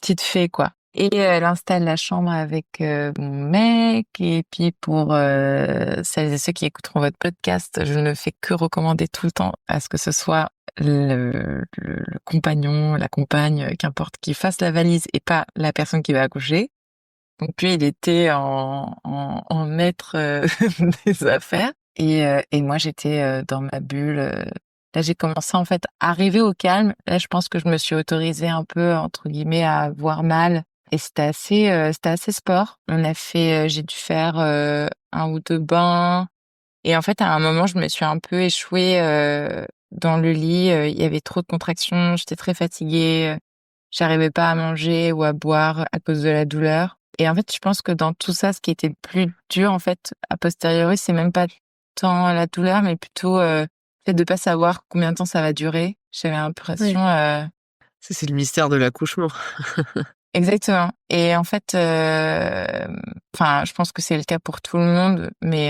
Speaker 3: petite fée, quoi. Et elle installe la chambre avec mon mec. Et puis pour celles et ceux qui écouteront votre podcast, je ne fais que recommander tout le temps à ce que ce soit le compagnon, la compagne, qu'importe, qui fasse la valise et pas la personne qui va accoucher. Donc lui, il était en maître des affaires. Et moi, j'étais dans ma bulle. Là, j'ai commencé en fait à arriver au calme. Là, je pense que je me suis autorisée un peu, entre guillemets, à avoir mal Et c'était assez sport. J'ai dû faire 1 ou 2 bains. Et en fait, à un moment, je me suis un peu échouée dans le lit. Il y avait trop de contractions, j'étais très fatiguée. J'arrivais pas à manger ou à boire à cause de la douleur. Et en fait, je pense que dans tout ça, ce qui était le plus dur, en fait, a posteriori, c'est même pas tant la douleur, mais plutôt le fait de pas savoir combien de temps ça va durer. J'avais l'impression...
Speaker 4: C'est le mystère de l'accouchement.
Speaker 3: Exactement. Et en fait, enfin, je pense que c'est le cas pour tout le monde, mais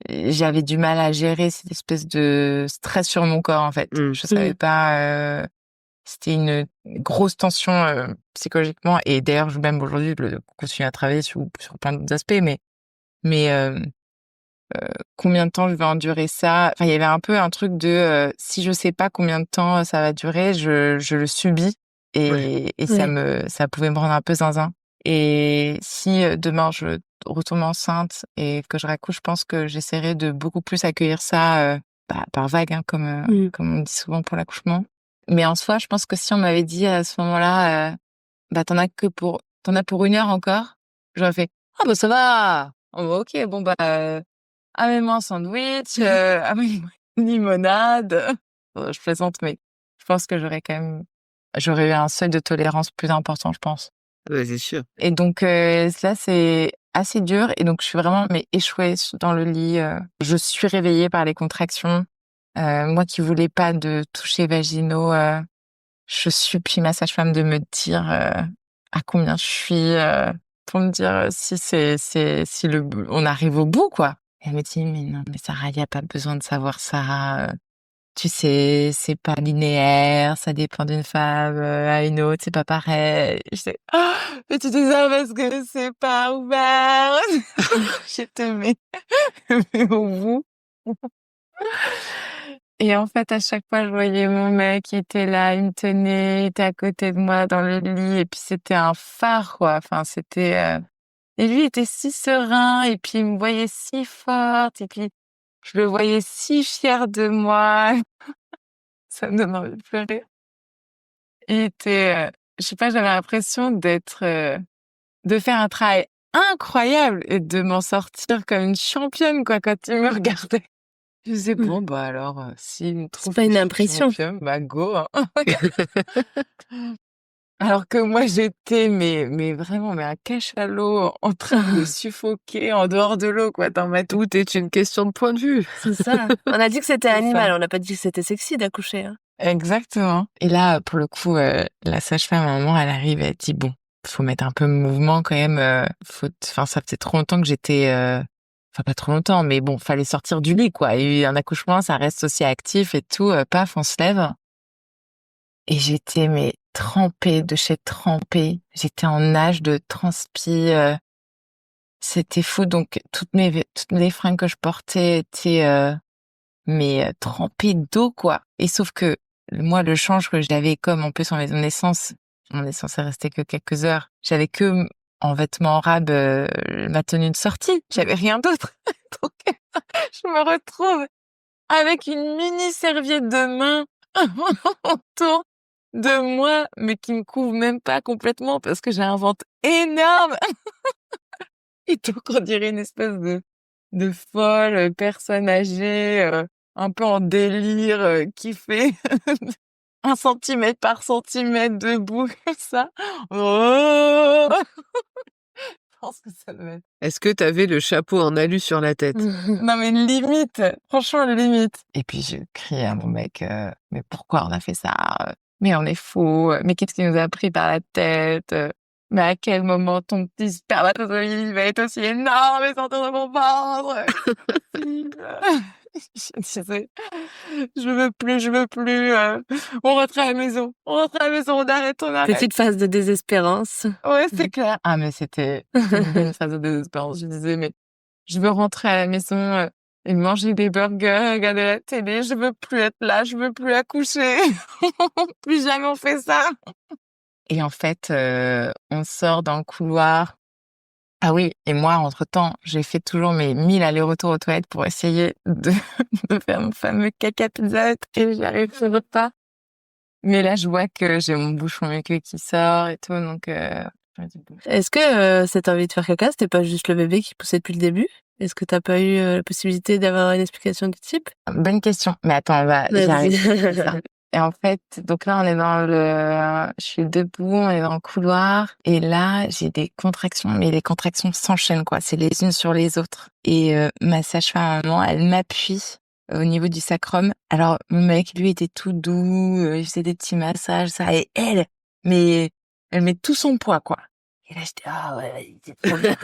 Speaker 3: j'avais du mal à gérer cette espèce de stress sur mon corps, en fait. Je savais pas... C'était une grosse tension psychologiquement. Et d'ailleurs, même aujourd'hui, je continue à travailler sur plein d'autres aspects, mais combien de temps je vais endurer ça? Enfin, il y avait un peu un truc de si je sais pas combien de temps ça va durer, je le subis et ça pouvait me rendre un peu zinzin. Et si demain je retombe enceinte et que je raccouche, je pense que j'essaierai de beaucoup plus accueillir ça par vague, hein, comme on dit souvent pour l'accouchement. Mais en soi, je pense que si on m'avait dit à ce moment-là, t'en as pour 1 heure encore, j'aurais fait ah bah ça va. Oh, bah, ok, bon bah amène-moi un sandwich, amène-moi une limonade. Je plaisante, mais je pense que j'aurais eu un seuil de tolérance plus important, je pense.
Speaker 4: Ouais, c'est sûr.
Speaker 3: Et donc là, c'est assez dur. Et donc, je suis vraiment échouée dans le lit. Je suis réveillée par les contractions. Moi qui voulais pas de toucher vaginaux, je supplie ma sage-femme de me dire à combien je suis pour me dire si on arrive au bout, quoi. Et elle me dit, mais non, mais Sarah, il n'y a pas besoin de savoir ça. Tu sais, c'est pas linéaire, ça dépend d'une femme à une autre, c'est pas pareil. Je dis, ah, mais tu dis ça parce que c'est pas ouvert. J'étais, mais au bout. Et en fait, à chaque fois, je voyais mon mec qui était là, il me tenait, il était à côté de moi dans le lit, et puis c'était un phare, quoi. Enfin, c'était... Et lui, il était si serein, et puis il me voyait si forte, et puis je le voyais si fier de moi. Ça me donne envie de pleurer. Il était... je sais pas, j'avais l'impression de faire un travail incroyable et de m'en sortir comme une championne, quoi, quand il me regardait. Je disais, bon, bah alors, s'il me trouve
Speaker 2: C'est pas une
Speaker 3: que je suis
Speaker 2: impression.
Speaker 3: championne, bah go, hein. Alors que moi, j'étais, mais vraiment, mais un cachalot en train de suffoquer en dehors de l'eau, quoi, dans ma tête.
Speaker 4: Tout est une question de point de vue.
Speaker 2: C'est ça. On a dit que c'était
Speaker 3: C'est
Speaker 2: animal,
Speaker 3: ça.
Speaker 2: on n'a pas dit que c'était sexy d'accoucher. Hein.
Speaker 3: Exactement. Et là, pour le coup, la sage-femme, à un moment, elle arrive, elle dit, bon, faut mettre un peu de mouvement quand même. Enfin, ça faisait trop longtemps que j'étais... Enfin, pas trop longtemps, mais bon, fallait sortir du lit, quoi. Et un accouchement, ça reste aussi actif et tout. Paf, on se lève. Et j'étais, mais trempée de chez trempée. J'étais en nage de transpi. C'était fou. Donc, toutes les fringues que je portais étaient, trempées d'eau, quoi. Et sauf que, moi, le change que j'avais, comme en plus en maison de naissance, mon naissance est restée que quelques heures. J'avais que en vêtements en rab ma tenue de sortie. J'avais rien d'autre. Donc, je me retrouve avec une mini serviette de main autour de moi, mais qui me couvre même pas complètement parce que j'ai un ventre énorme. Et donc, on dirait une espèce de folle personne âgée, un peu en délire, qui fait 1 centimètre par centimètre debout comme ça. Oh je pense que ça doit être...
Speaker 4: Est-ce que t'avais le chapeau en alu sur la tête?
Speaker 3: Non mais limite, franchement limite. Et puis je criais à mon mec, mais pourquoi on a fait ça? Mais on est fous, mais qu'est-ce qui nous a pris par la tête? Mais à quel moment ton petit spermatozoïde va être aussi énorme et sortir de mon ventre? Je disais, je veux plus, on rentre à la maison, on arrête, on arrête.
Speaker 2: Petite phase de désespérance.
Speaker 3: Ouais, c'est clair. Ah, mais c'était une bonne phase de désespérance. Je disais, mais je veux rentrer à la maison et manger des burgers, regarder la télé. Je veux plus être là, je veux plus accoucher. Plus jamais on fait ça. Et en fait, on sort dans le couloir. Ah oui, et moi, entre-temps, j'ai fait toujours mes 1000 allers-retours aux toilettes pour essayer de faire mon fameux caca pizza et j'y arrive toujours pas. Mais là, je vois que j'ai mon bouchon muqueux qui sort et tout, donc
Speaker 2: Est-ce que cette envie de faire caca, c'était pas juste le bébé qui poussait depuis le début? Est-ce que t'as pas eu la possibilité d'avoir une explication du type?
Speaker 3: Bonne question. Mais attends, j'y arrive. C'est ça. Et en fait, donc là, je suis debout, on est dans le couloir, et là, j'ai des contractions, mais les contractions s'enchaînent, quoi. C'est les unes sur les autres. Et ma sage-femme, à un moment, elle m'appuie au niveau du sacrum. Alors, mon mec, lui, était tout doux, il faisait des petits massages, ça, et elle met tout son poids, quoi. Et là, j'étais, ah ouais, c'est trop bien.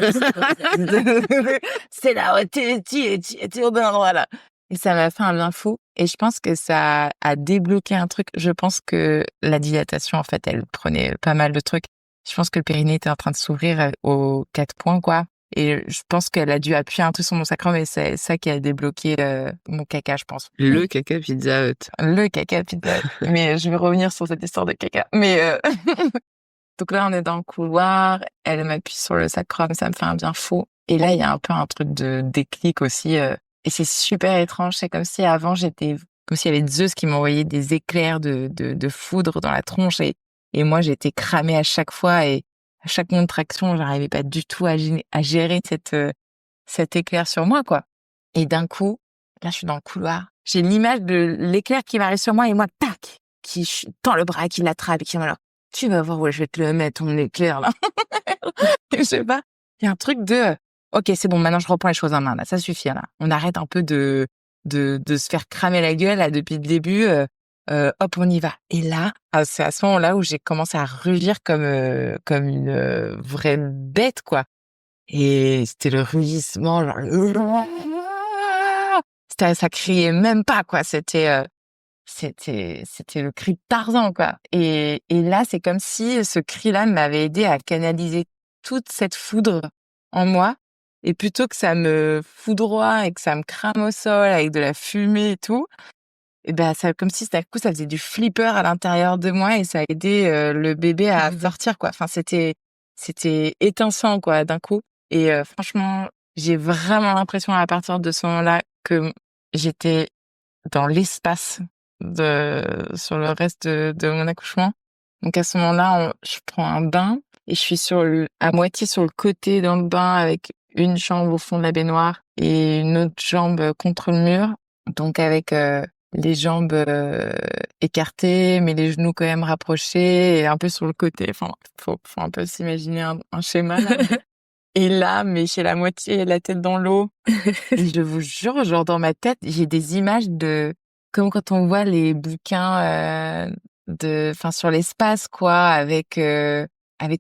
Speaker 3: C'est là, ouais, t'es au bon endroit, là. Et ça m'a fait un bien fou. Et je pense que ça a débloqué un truc. Je pense que la dilatation, en fait, elle prenait pas mal de trucs. Je pense que le périnée était en train de s'ouvrir aux 4 points, quoi. Et je pense qu'elle a dû appuyer un truc sur mon sacrum et c'est ça qui a débloqué mon caca, je pense.
Speaker 4: Le caca Pizza Hut.
Speaker 3: Le caca Pizza Hut. Mais je vais revenir sur cette histoire de caca. Mais donc là, on est dans le couloir. Elle m'appuie sur le sacrum, ça me fait un bien fou. Et là, il y a un peu un truc de déclic aussi. Et c'est super étrange. C'est comme si avant, comme s'il y avait Zeus qui m'envoyait des éclairs de foudre dans la tronche et moi, j'étais cramée à chaque fois et à chaque contraction, j'arrivais pas du tout à gérer cet éclair sur moi, quoi. Et d'un coup, là, je suis dans le couloir. J'ai l'image de l'éclair qui m'arrive sur moi et moi, tac, qui tend le bras, qui l'attrape et qui me dit, tu vas voir où je vais te le mettre, ton éclair, là. Je sais pas. Il y a un truc ok, c'est bon, maintenant je reprends les choses en main, là. Ça suffit, là. On arrête un peu de se faire cramer la gueule, là, depuis le début. Hop, on y va. Et là, c'est à ce moment-là où j'ai commencé à rugir comme une vraie bête, quoi. Et c'était le rugissement, genre, ça criait même pas, quoi. C'était le cri de Tarzan, quoi. Et là, c'est comme si ce cri-là m'avait aidé à canaliser toute cette foudre en moi. Et plutôt que ça me foudroie et que ça me crame au sol avec de la fumée et tout, et ben ça, comme si d'un coup ça faisait du flipper à l'intérieur de moi et ça a aidé le bébé à sortir, quoi. Enfin, c'était étincelant, quoi, d'un coup. Et franchement, j'ai vraiment l'impression à partir de ce moment-là que j'étais dans l'espace sur le reste de mon accouchement. Donc à ce moment-là, je prends un bain et je suis à moitié sur le côté dans le bain avec une jambe au fond de la baignoire et une autre jambe contre le mur. Donc avec les jambes écartées, mais les genoux quand même rapprochés et un peu sur le côté. Enfin, faut un peu s'imaginer un schéma, là. Et là, mais j'ai la moitié la tête dans l'eau. Et je vous jure, genre dans ma tête, j'ai des images comme quand on voit les bouquins sur l'espace, quoi, avec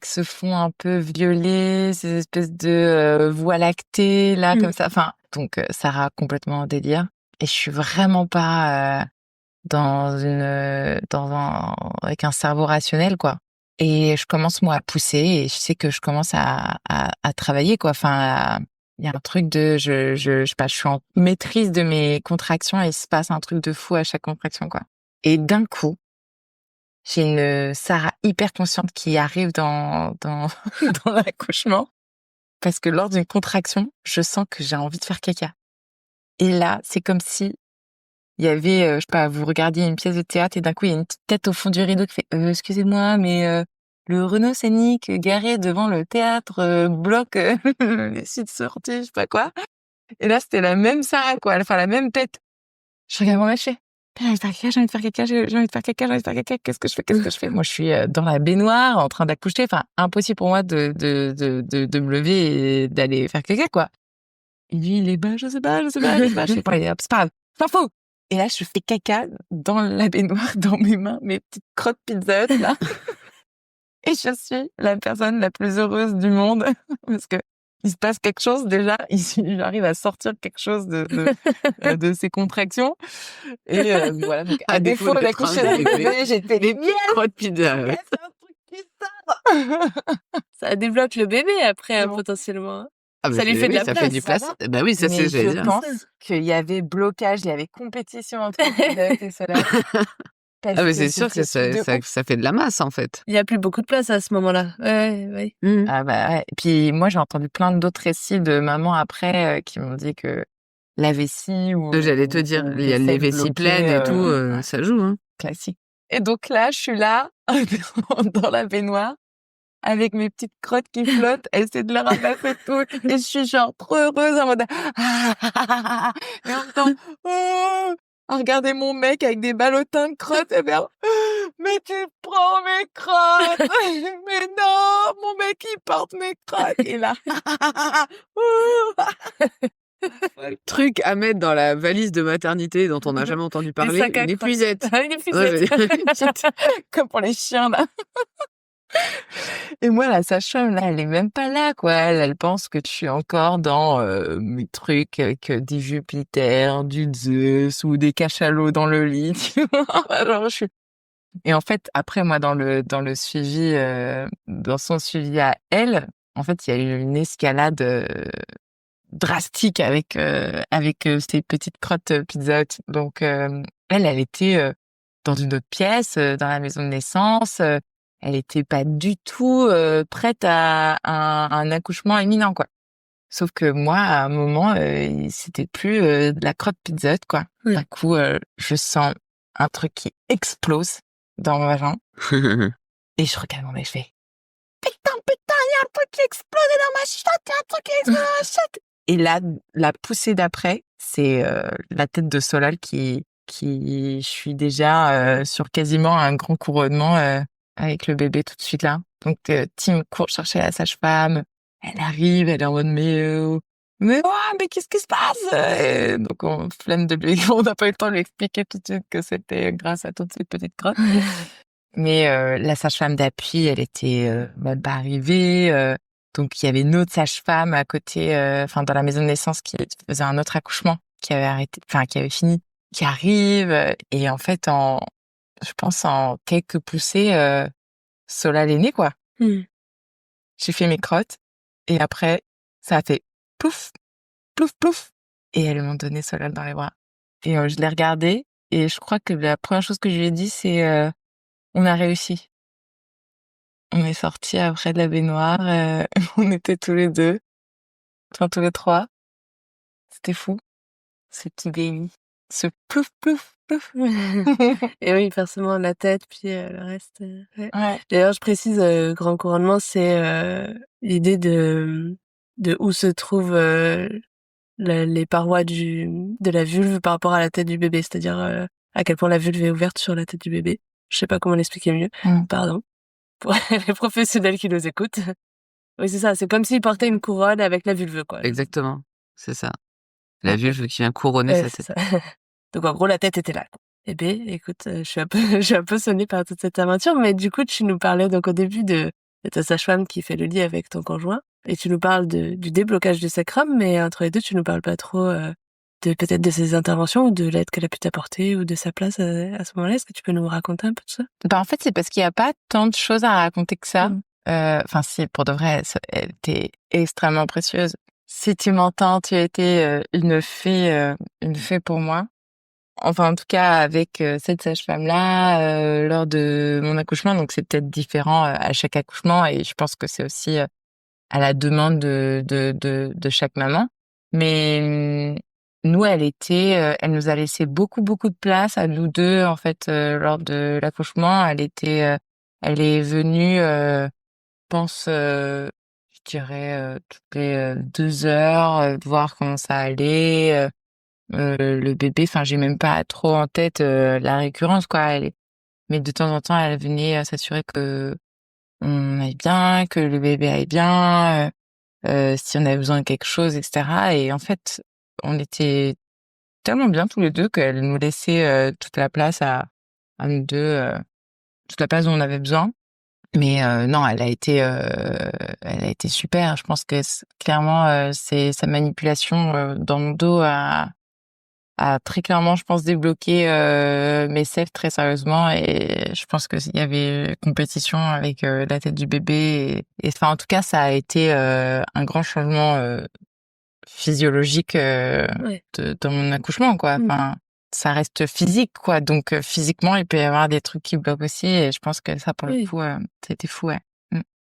Speaker 3: ce fond un peu violet, ces espèces de voies lactées là, comme ça. Enfin, donc Sarah complètement en délire. Et je suis vraiment pas avec un cerveau rationnel, quoi. Et je commence, moi, à pousser et je sais que je commence à travailler, quoi. Enfin, il y a un truc je sais pas, je suis en maîtrise de mes contractions et il se passe un truc de fou à chaque contraction, quoi. Et d'un coup, j'ai une Sarah hyper consciente qui arrive dans l'accouchement parce que lors d'une contraction, je sens que j'ai envie de faire caca. Et là, c'est comme si il y avait, je sais pas, vous regardiez une pièce de théâtre et d'un coup, il y a une petite tête au fond du rideau qui fait excusez-moi, mais le Renault Scénic garé devant le théâtre bloque les sites sorties, je sais pas quoi. Et là, c'était la même Sarah, quoi. Enfin, la même tête. Je regarde mon mec, je fais j'ai envie de faire caca, j'ai envie de faire caca, j'ai envie de faire caca, j'ai envie de faire caca. Qu'est-ce que je fais? Moi, je suis dans la baignoire, en train d'accoucher. Enfin, impossible pour moi de me lever et d'aller faire caca, quoi. Il est je sais pas. Je sais pas, c'est pas grave, c'est pas grave. S'en fout. Et là, je fais caca dans la baignoire, dans mes mains, mes petites crottes Pizza Hut, là. Et je suis la personne la plus heureuse du monde. Parce que il se passe quelque chose, déjà. J'arrive à sortir quelque chose de ces contractions. Et voilà. Donc, à défaut d'accoucher d'un bébé, j'étais les
Speaker 4: crottes Pizza Hut.
Speaker 3: C'est un truc qui sort.
Speaker 2: Ça débloque le bébé après, potentiellement.
Speaker 4: Ah bah
Speaker 2: ça lui fait de la
Speaker 4: ça
Speaker 2: place.
Speaker 4: fait du place. Bah oui, ça c'est j'allais dire.
Speaker 3: Je pense qu'il y avait blocage, il y avait compétition entre Pizza Hut et cela.
Speaker 4: Ah mais c'est sûr que ça fait de la masse, en fait.
Speaker 2: Il y a plus beaucoup de place à ce moment-là. Ouais.
Speaker 3: Ah bah ouais. Puis moi, j'ai entendu plein d'autres récits de mamans après qui m'ont dit que la vessie ou
Speaker 4: J'allais te dire, il y a les vessies pleines et tout, ça joue, hein.
Speaker 3: Classique. Et donc là, je suis là dans la baignoire avec mes petites crottes qui flottent, à essayer de les ramasser tout. Et je suis genre trop heureuse en mode et en même temps, à regarder mon mec avec des ballotins de crottes et bien, mais tu prends mes crottes, mais non, mon mec il porte mes crottes. Et là,
Speaker 4: Truc à mettre dans la valise de maternité dont on n'a jamais entendu parler,
Speaker 3: sacs à
Speaker 4: une
Speaker 3: crottes.
Speaker 4: épuisette.
Speaker 3: Une épuisette. Comme pour les chiens, là. Et moi, la sage-femme, là, elle est même pas là, quoi. Elle pense que je suis encore dans mes trucs avec des Jupiter, du Zeus ou des cachalots dans le lit, tu vois. Genre, Et en fait, après, moi, dans le suivi, dans son suivi à elle, en fait, il y a eu une escalade drastique avec ces petites crottes Pizza Hut. Donc, elle était dans une autre pièce, dans la maison de naissance. Elle était pas du tout prête à un accouchement imminent, quoi. Sauf que moi, à un moment, c'était plus de la crotte Pizza Hut, quoi.
Speaker 2: Oui.
Speaker 3: D'un coup, je sens un truc qui explose dans mon vagin. Et je regarde mon mec, je fais putain, il y a un truc qui explose dans ma chatte, il y a un truc qui explose dans ma chatte. Et là, la poussée d'après, c'est la tête de Solal qui je suis déjà sur quasiment un grand couronnement avec le bébé tout de suite là. Donc Tim court chercher la sage-femme, elle arrive, elle est en mode mais qu'est-ce qui se passe? Et donc on flemme de lui, on n'a pas eu le temps de lui expliquer tout de suite que c'était grâce à toutes ces petites crottes. Mais la sage-femme d'appui, elle était même pas arrivée. Donc il y avait une autre sage-femme à côté, enfin dans la maison de naissance qui faisait un autre accouchement, qui avait fini, qui arrive. Et en fait, je pense en quelques poussées, Solal est née, quoi. J'ai fait mes crottes et après ça a fait plouf, plouf, plouf. Et elles m'ont donné Solal dans les bras. Et je l'ai regardée et je crois que la première chose que je lui ai dit, c'est on a réussi. On est sortis après de la baignoire, on était tous les deux, enfin tous les trois. C'était fou, ce petit baby. Ce plouf, plouf, plouf.
Speaker 2: Et oui, forcément, la tête, puis le reste. Ouais.
Speaker 3: Ouais.
Speaker 2: D'ailleurs, je précise, grand couronnement, c'est l'idée de où se trouvent les parois de la vulve par rapport à la tête du bébé, c'est-à-dire à quel point la vulve est ouverte sur la tête du bébé. Je sais pas comment l'expliquer mieux, pardon, pour les professionnels qui nous écoutent. Oui, c'est ça, c'est comme s'il portait une couronne avec la vulve, quoi.
Speaker 4: Exactement, c'est ça. La vulve qui vient couronner sa
Speaker 2: C'est
Speaker 4: tête.
Speaker 2: ça. Donc en gros, la tête était là. Eh ben, écoute, je suis un peu sonnée par toute cette aventure, mais du coup, tu nous parlais donc au début de ta sage-femme qui fait le lit avec ton conjoint, et tu nous parles du déblocage du sacrum, mais entre les deux, tu nous parles pas trop de peut-être de ses interventions ou de l'aide qu'elle a pu t'apporter ou de sa place à ce moment-là. Est-ce que tu peux nous raconter un peu de ça?
Speaker 3: En fait, c'est parce qu'il y a pas tant de choses à raconter que ça. Enfin, si, pour de vrai, elle était extrêmement précieuse. Si tu m'entends, tu as été une fée pour moi. Enfin, en tout cas, avec cette sage-femme-là, lors de mon accouchement, donc c'est peut-être différent à chaque accouchement, et je pense que c'est aussi à la demande de chaque maman. Mais nous, elle nous a laissé beaucoup de place à nous deux, en fait, lors de l'accouchement. Elle est venue, je pense, je dirais toutes les 2 heures, voir comment ça allait. Le bébé, enfin, j'ai même pas trop en tête la récurrence, quoi. Mais de temps en temps, elle venait s'assurer que on aille bien, que le bébé aille bien, si on avait besoin de quelque chose, etc. Et en fait, on était tellement bien tous les deux qu'elle nous laissait toute la place à nous deux, toute la place dont on avait besoin. Mais non, elle a été super. Je pense que clairement, c'est sa manipulation dans mon dos a très clairement, je pense, débloqué mes selles très sérieusement, et je pense qu'il y avait compétition avec la tête du bébé, et enfin, en tout cas, ça a été un grand changement physiologique dans mon accouchement, quoi. Enfin, ça reste physique, quoi. Donc physiquement, il peut y avoir des trucs qui bloquent aussi, et je pense que ça, pour le coup, c'était fou, ouais.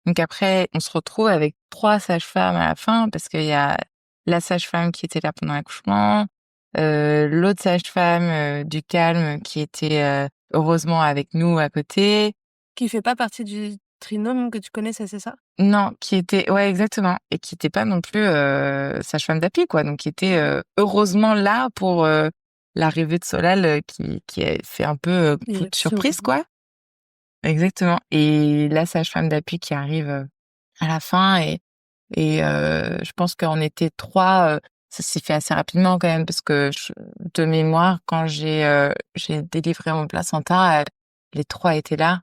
Speaker 3: Donc après, on se retrouve avec 3 sages-femmes à la fin, parce qu'il y a la sage-femme qui était là pendant l'accouchement, l'autre sage-femme du calme qui était heureusement avec nous à côté.
Speaker 2: Qui fait pas partie du trinôme que tu connaissais, c'est ça?
Speaker 3: Non, qui était ouais, exactement, et qui était pas non plus sage-femme d'appui, quoi. Donc qui était heureusement là pour l'arrivée de Solal, qui a fait un peu coup de
Speaker 2: Irruption,
Speaker 3: surprise,
Speaker 2: quoi.
Speaker 3: quoi. Exactement. Et la sage-femme d'appui qui arrive à la fin, et je pense qu'on était 3. Ça s'est fait assez rapidement quand même, parce que de mémoire, quand j'ai délivré mon placenta, les 3 étaient là.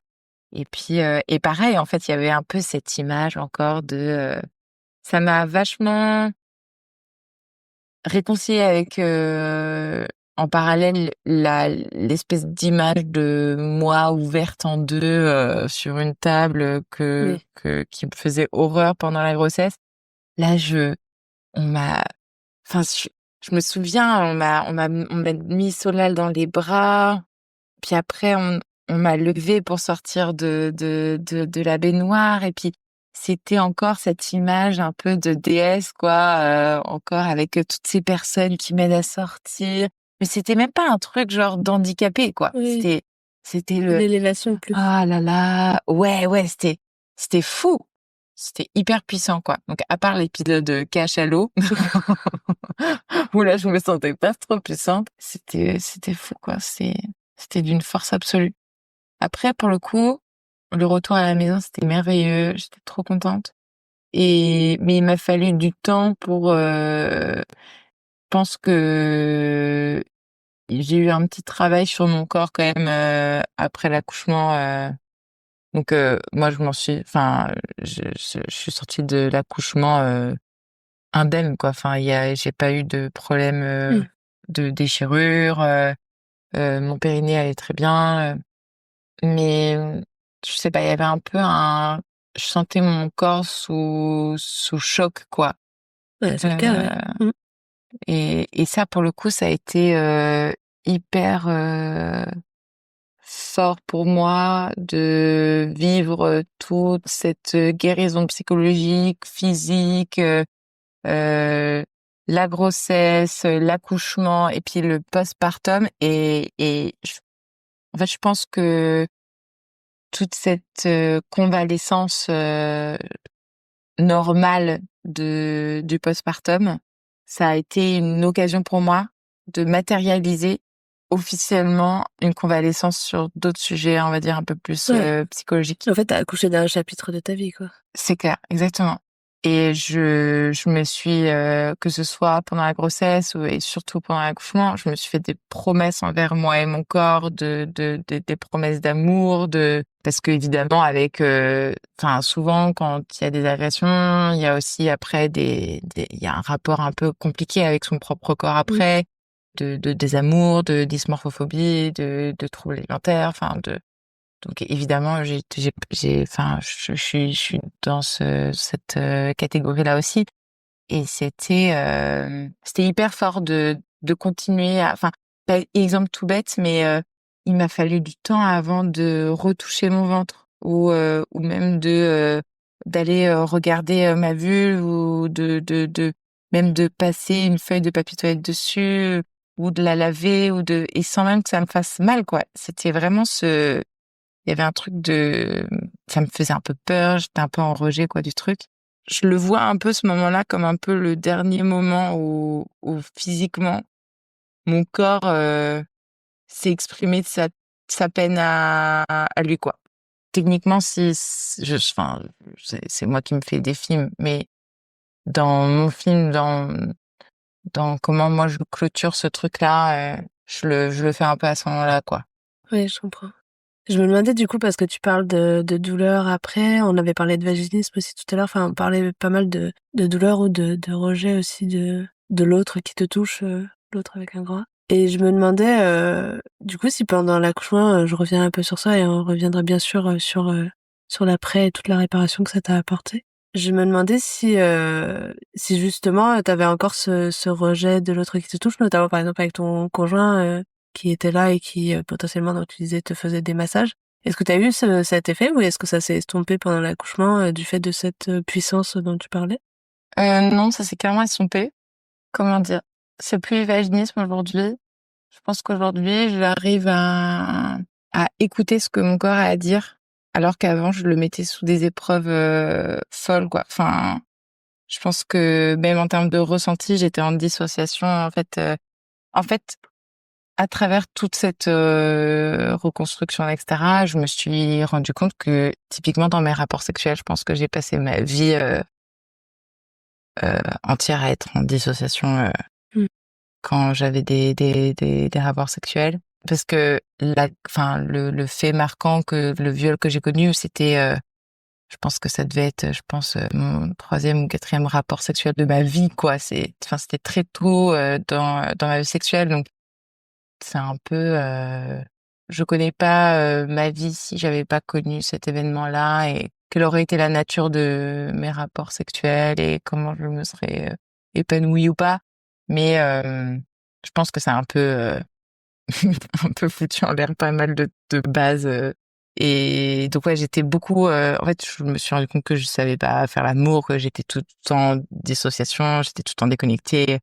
Speaker 3: Et puis et pareil, en fait, il y avait un peu cette image encore de ça m'a vachement réconciliée avec en parallèle l'espèce d'image de moi ouverte en 2 sur une table
Speaker 2: Oui.
Speaker 3: qui me faisait horreur pendant la grossesse. Là, on m'a enfin je me souviens, on m'a mis Solal dans les bras, puis après on m'a levée pour sortir de la baignoire, et puis c'était encore cette image un peu de déesse, quoi, encore avec toutes ces personnes qui m'aident à sortir. Mais c'était même pas un truc genre d'handicapé, quoi.
Speaker 2: Oui.
Speaker 3: C'était le
Speaker 2: L'élévation plus.
Speaker 3: ah là là, ouais, c'était fou. C'était hyper puissant, quoi. Donc à part l'épisode de cachalot où là je me sentais pas trop puissante, c'était fou, quoi. C'était d'une force absolue. Après, pour le coup, le retour à la maison, c'était merveilleux. J'étais trop contente. Mais il m'a fallu du temps pour, je pense que j'ai eu un petit travail sur mon corps quand même, après l'accouchement, donc, moi, je suis sortie de l'accouchement, indemne, quoi. Enfin, j'ai pas eu de problème, de déchirure, mon périnée allait très bien, mais je sais pas, il y avait un peu je sentais mon corps sous choc, quoi.
Speaker 2: Ouais, c'est le cas, ouais.
Speaker 3: Et ça, pour le coup, ça a été hyper fort pour moi de vivre toute cette guérison psychologique, physique, euh, la grossesse, l'accouchement, et puis le postpartum. En fait, je pense que toute cette convalescence normale du postpartum, ça a été une occasion pour moi de matérialiser officiellement une convalescence sur d'autres sujets, on va dire un peu plus
Speaker 2: Ouais.
Speaker 3: psychologiques.
Speaker 2: En fait, t'as accouché d'un chapitre de ta vie, quoi.
Speaker 3: C'est clair, exactement. Et je me suis, que ce soit pendant la grossesse et surtout pendant l'accouchement, je me suis fait des promesses envers moi et mon corps, des promesses d'amour, parce que évidemment avec, enfin souvent quand il y a des agressions, il y a aussi après il y a un rapport un peu compliqué avec son propre corps après, de désamour, de dysmorphophobie, de troubles alimentaires, enfin donc évidemment, enfin, je suis dans cette catégorie-là aussi, et c'était hyper fort de continuer enfin, exemple tout bête, mais il m'a fallu du temps avant de retoucher mon ventre, ou même d'aller regarder ma vulve, ou même de passer une feuille de papier toilette dessus, ou de la laver, et sans même que ça me fasse mal, quoi. C'était vraiment il y avait un truc ça me faisait un peu peur, j'étais un peu en rejet, quoi, du truc. Je le vois un peu ce moment-là comme un peu le dernier moment où physiquement, mon corps s'est exprimé de sa peine à lui, quoi. Techniquement, enfin, c'est moi qui me fais des films, mais dans mon film, dans comment moi je clôture ce truc-là, je le fais un peu à ce moment-là, quoi.
Speaker 2: Oui, je comprends. Je me demandais du coup, parce que tu parles de douleur après, on avait parlé de vaginisme aussi tout à l'heure, enfin on parlait pas mal de douleur ou de rejet aussi de l'autre qui te touche, l'autre avec un grand A. Et je me demandais du coup si pendant l'accouchement, je reviens un peu sur ça et on reviendra bien sûr sur l'après et toute la réparation que ça t'a apporté. Je me demandais si justement t'avais encore ce rejet de l'autre qui te touche, notamment par exemple avec ton conjoint, qui était là et qui potentiellement, donc tu disais, te faisait des massages. Est-ce que tu as eu cet effet, ou est-ce que ça s'est estompé pendant l'accouchement du fait de cette puissance dont tu parlais?
Speaker 3: Non, ça s'est clairement estompé. Comment dire? C'est plus vaginisme aujourd'hui. Je pense qu'aujourd'hui, j'arrive à écouter ce que mon corps a à dire, alors qu'avant, je le mettais sous des épreuves folles, quoi. Enfin, je pense que même en termes de ressenti, j'étais en dissociation. En fait, à travers toute cette reconstruction, etc., je me suis rendu compte que typiquement dans mes rapports sexuels, je pense que j'ai passé ma vie entière à être en dissociation
Speaker 2: Mm.
Speaker 3: quand j'avais des rapports sexuels. Parce que le fait marquant que le viol que j'ai connu, c'était, je pense que ça devait être, mon 3e ou 4e rapport sexuel de ma vie, quoi. C'était très tôt dans ma vie sexuelle, donc c'est un peu, je connais pas ma vie si j'avais pas connu cet événement-là et quelle aurait été la nature de mes rapports sexuels et comment je me serais épanouie ou pas. Mais je pense que c'est un peu un peu foutu en l'air pas mal de bases. Et donc ouais, j'étais beaucoup. En fait, je me suis rendu compte que je savais pas faire l'amour, que j'étais tout le temps en dissociation, j'étais tout le temps déconnectée,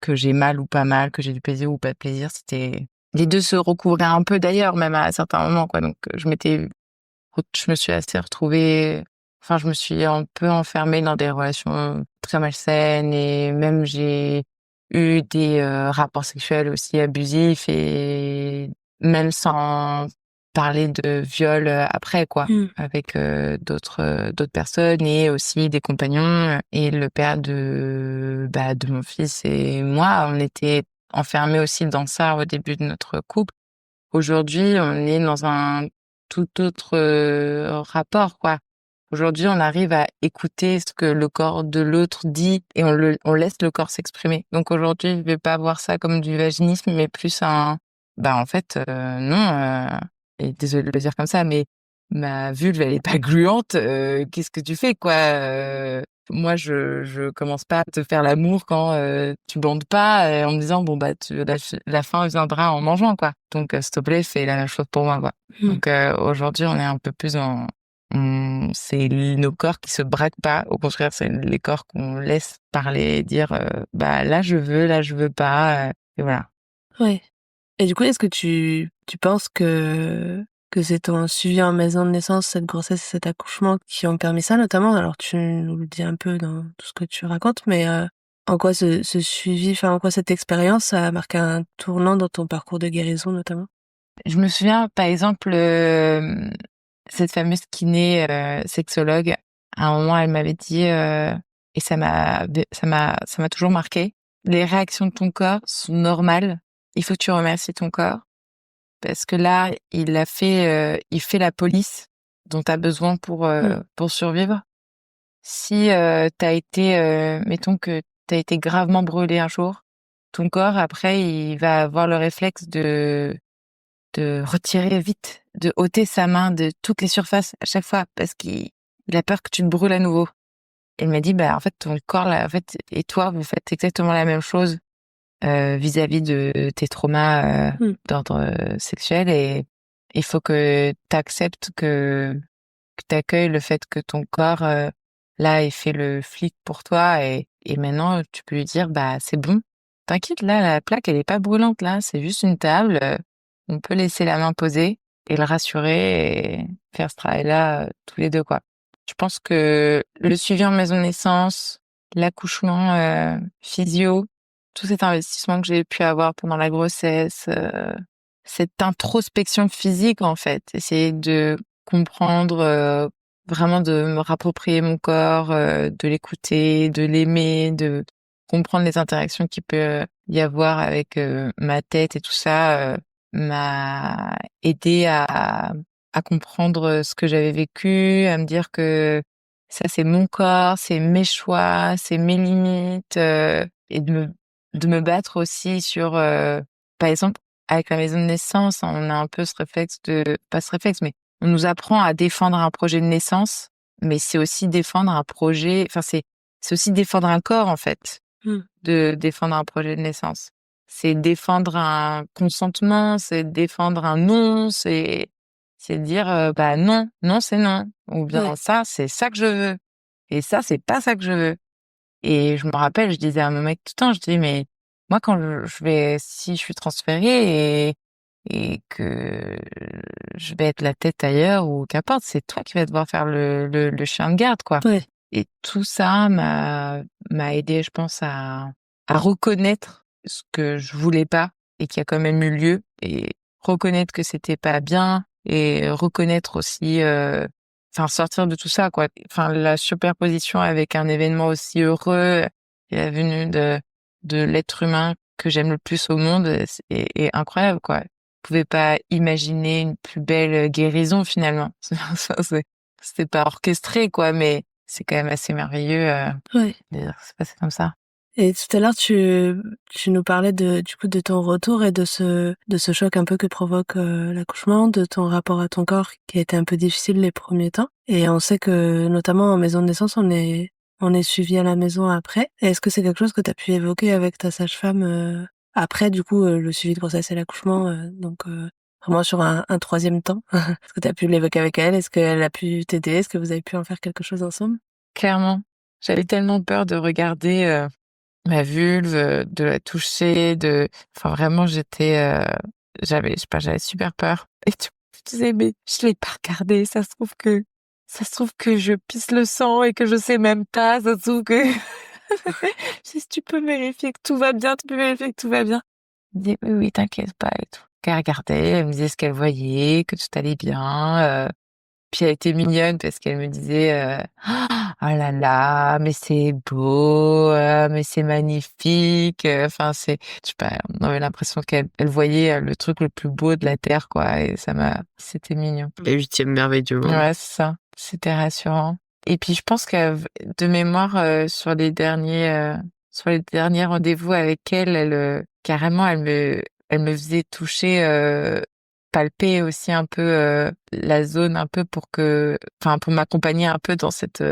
Speaker 3: que j'ai mal ou pas mal, que j'ai du plaisir ou pas de plaisir. C'était les deux se recouvraient un peu d'ailleurs, même à certains moments, quoi. Donc je me suis assez retrouvée. Enfin, je me suis un peu enfermée dans des relations très malsaines et même j'ai eu des rapports sexuels aussi abusifs et même sans parler de viol après, quoi,
Speaker 2: Mm.
Speaker 3: avec d'autres personnes et aussi des compagnons et le père de mon fils et moi, on était enfermés aussi dans ça au début de notre couple. Aujourd'hui, on est dans un tout autre rapport, quoi. Aujourd'hui, on arrive à écouter ce que le corps de l'autre dit et on laisse le corps s'exprimer. Donc aujourd'hui, je vais pas voir ça comme du vaginisme, mais plus en fait, non, et désolée de le dire comme ça, mais ma vulve, elle est pas gluante, qu'est-ce que tu fais, quoi? Moi, je commence pas à te faire l'amour quand tu bandes pas en me disant, bon, bah, la fin viendra en mangeant, quoi. Donc, s'il te plaît, fais la même chose pour moi, quoi.
Speaker 2: Mm.
Speaker 3: Donc, aujourd'hui, on est un peu plus c'est nos corps qui se braquent pas. Au contraire, c'est les corps qu'on laisse parler, dire, bah, là, je veux pas, et voilà.
Speaker 2: Ouais. Et du coup, est-ce que tu penses que c'est ton suivi en maison de naissance, cette grossesse et cet accouchement qui ont permis ça notamment? Alors tu nous le dis un peu dans tout ce que tu racontes, mais en quoi ce suivi, enfin en quoi cette expérience a marqué un tournant dans ton parcours de guérison notamment?
Speaker 3: Je me souviens, par exemple, cette fameuse kiné sexologue, à un moment, elle m'avait dit, et ça m'a toujours marqué. Les réactions de ton corps sont normales. Il faut que tu remercies ton corps parce que là, il fait la police dont tu as besoin pour survivre. Si t'as été, mettons que t'as été gravement brûlé un jour, ton corps après, il va avoir le réflexe de retirer vite, de ôter sa main de toutes les surfaces à chaque fois parce qu'il a peur que tu te brûles à nouveau. Elle m'a dit, bah, en fait, ton corps, là, en fait, et toi, vous faites exactement la même chose, vis-à-vis de tes traumas,
Speaker 2: Mmh.
Speaker 3: d'ordre sexuel et il faut que t'acceptes que t'accueilles le fait que ton corps, là, ait fait le flic pour toi et maintenant, tu peux lui dire, bah, c'est bon. T'inquiète, là, la plaque, elle est pas brûlante, là, c'est juste une table, on peut laisser la main posée et le rassurer et faire ce travail-là, tous les 2, quoi. Je pense que le suivi en maison de naissance, l'accouchement, physio, tout cet investissement que j'ai pu avoir pendant la grossesse, cette introspection physique, en fait, essayer de comprendre, vraiment de me rapproprier mon corps, de l'écouter, de l'aimer, de comprendre les interactions qu'il peut y avoir avec, ma tête et tout ça, m'a aidé à comprendre ce que j'avais vécu, à me dire que ça c'est mon corps, c'est mes choix, c'est mes limites, et de me battre aussi sur, par exemple, avec la maison de naissance, on a un peu ce réflexe pas ce réflexe, mais on nous apprend à défendre un projet de naissance, mais c'est aussi défendre un projet, enfin c'est aussi défendre un corps en fait,
Speaker 2: Mmh.
Speaker 3: de défendre un projet de naissance. C'est défendre un consentement, c'est défendre un non, c'est dire bah non, non c'est non, ou bien
Speaker 2: Ouais.
Speaker 3: ça c'est ça que je veux et ça c'est pas ça que je veux. Et je me rappelle, je disais à mon mec tout le temps, je dis mais moi quand si je suis transférée et que je vais être la tête ailleurs ou qu'importe, c'est toi qui vas devoir faire le chien de garde, quoi.
Speaker 2: Ouais.
Speaker 3: Et tout ça m'a aidé, je pense, à reconnaître ce que je voulais pas et qui a quand même eu lieu, et reconnaître que c'était pas bien, et reconnaître aussi, enfin sortir de tout ça, quoi. Enfin, la superposition avec un événement aussi heureux et la venue de l'être humain que j'aime le plus au monde est incroyable, quoi. Je pouvais pas imaginer une plus belle guérison finalement. C'était pas orchestré, quoi, mais c'est quand même assez merveilleux
Speaker 2: Ouais.
Speaker 3: de dire que c'est passé comme ça.
Speaker 2: Et tout à l'heure, tu nous parlais du coup de ton retour et de ce choc un peu que provoque l'accouchement, de ton rapport à ton corps qui a été un peu difficile les premiers temps. Et on sait que notamment en maison de naissance, on est suivi à la maison après. Et est-ce que c'est quelque chose que tu as pu évoquer avec ta sage-femme après du coup le suivi de grossesse et l'accouchement, donc vraiment sur un troisième temps? Est-ce que tu as pu l'évoquer avec elle? Est-ce qu'elle a pu t'aider? Est-ce que vous avez pu en faire quelque chose ensemble?
Speaker 3: Clairement, j'avais tellement peur de regarder ma vulve, de la toucher, enfin vraiment je sais pas, j'avais super peur. Et tu me disais, mais je l'ai pas regardé, ça se trouve que je pisse le sang et que je sais même pas, ça se trouve que si tu peux vérifier que tout va bien, tu peux vérifier que tout va bien. Elle me dit, oui, oui, t'inquiète pas et tout. Elle regardait, elle me disait ce qu'elle voyait, que tout allait bien. Puis elle était mignonne parce qu'elle me disait, oh là là, mais c'est beau, mais c'est magnifique. Enfin, je sais pas, on avait l'impression qu'elle voyait le truc le plus beau de la terre, quoi. Et c'était mignon.
Speaker 4: La 8e merveille du monde.
Speaker 3: Ouais, c'est ça. C'était rassurant. Et puis je pense que de mémoire, sur les derniers rendez-vous avec elle, carrément, elle me faisait toucher, palper aussi un peu la zone, un peu pour m'accompagner un peu dans cette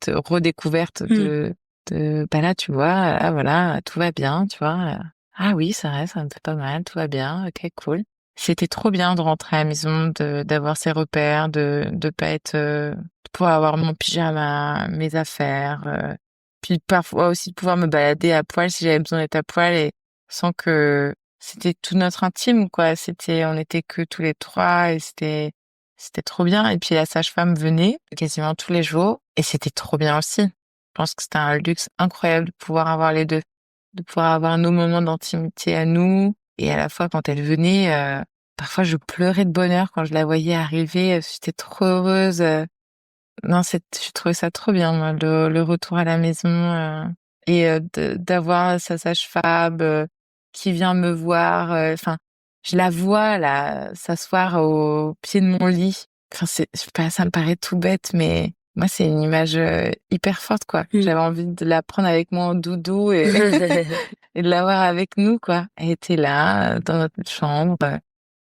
Speaker 3: redécouverte bah là, tu vois, ah voilà, tout va bien, tu vois. Ah oui, c'est vrai, ça me fait pas mal, tout va bien, ok, cool. C'était trop bien de rentrer à la maison, d'avoir ses repères, de pas être, de pouvoir avoir mon pyjama, mes affaires, puis parfois aussi de pouvoir me balader à poil si j'avais besoin d'être à poil, et sans que c'était tout notre intime, quoi. On était que tous les trois, et c'était trop bien. Et puis la sage-femme venait quasiment tous les jours, et c'était trop bien aussi. Je pense que c'était un luxe incroyable de pouvoir avoir les deux, de pouvoir avoir nos moments d'intimité à nous. Et à la fois, quand elle venait, parfois je pleurais de bonheur quand je la voyais arriver. J'étais trop heureuse. Non, je trouvais ça trop bien, moi, le retour à la maison, et d'avoir sa sage-femme qui vient me voir. Enfin, je la vois là s'asseoir au pied de mon lit. Enfin, je sais pas, ça me paraît tout bête, mais moi, c'est une image hyper forte, quoi. J'avais envie de la prendre avec moi en doudou et et de l'avoir avec nous, quoi. Elle était là, dans notre chambre,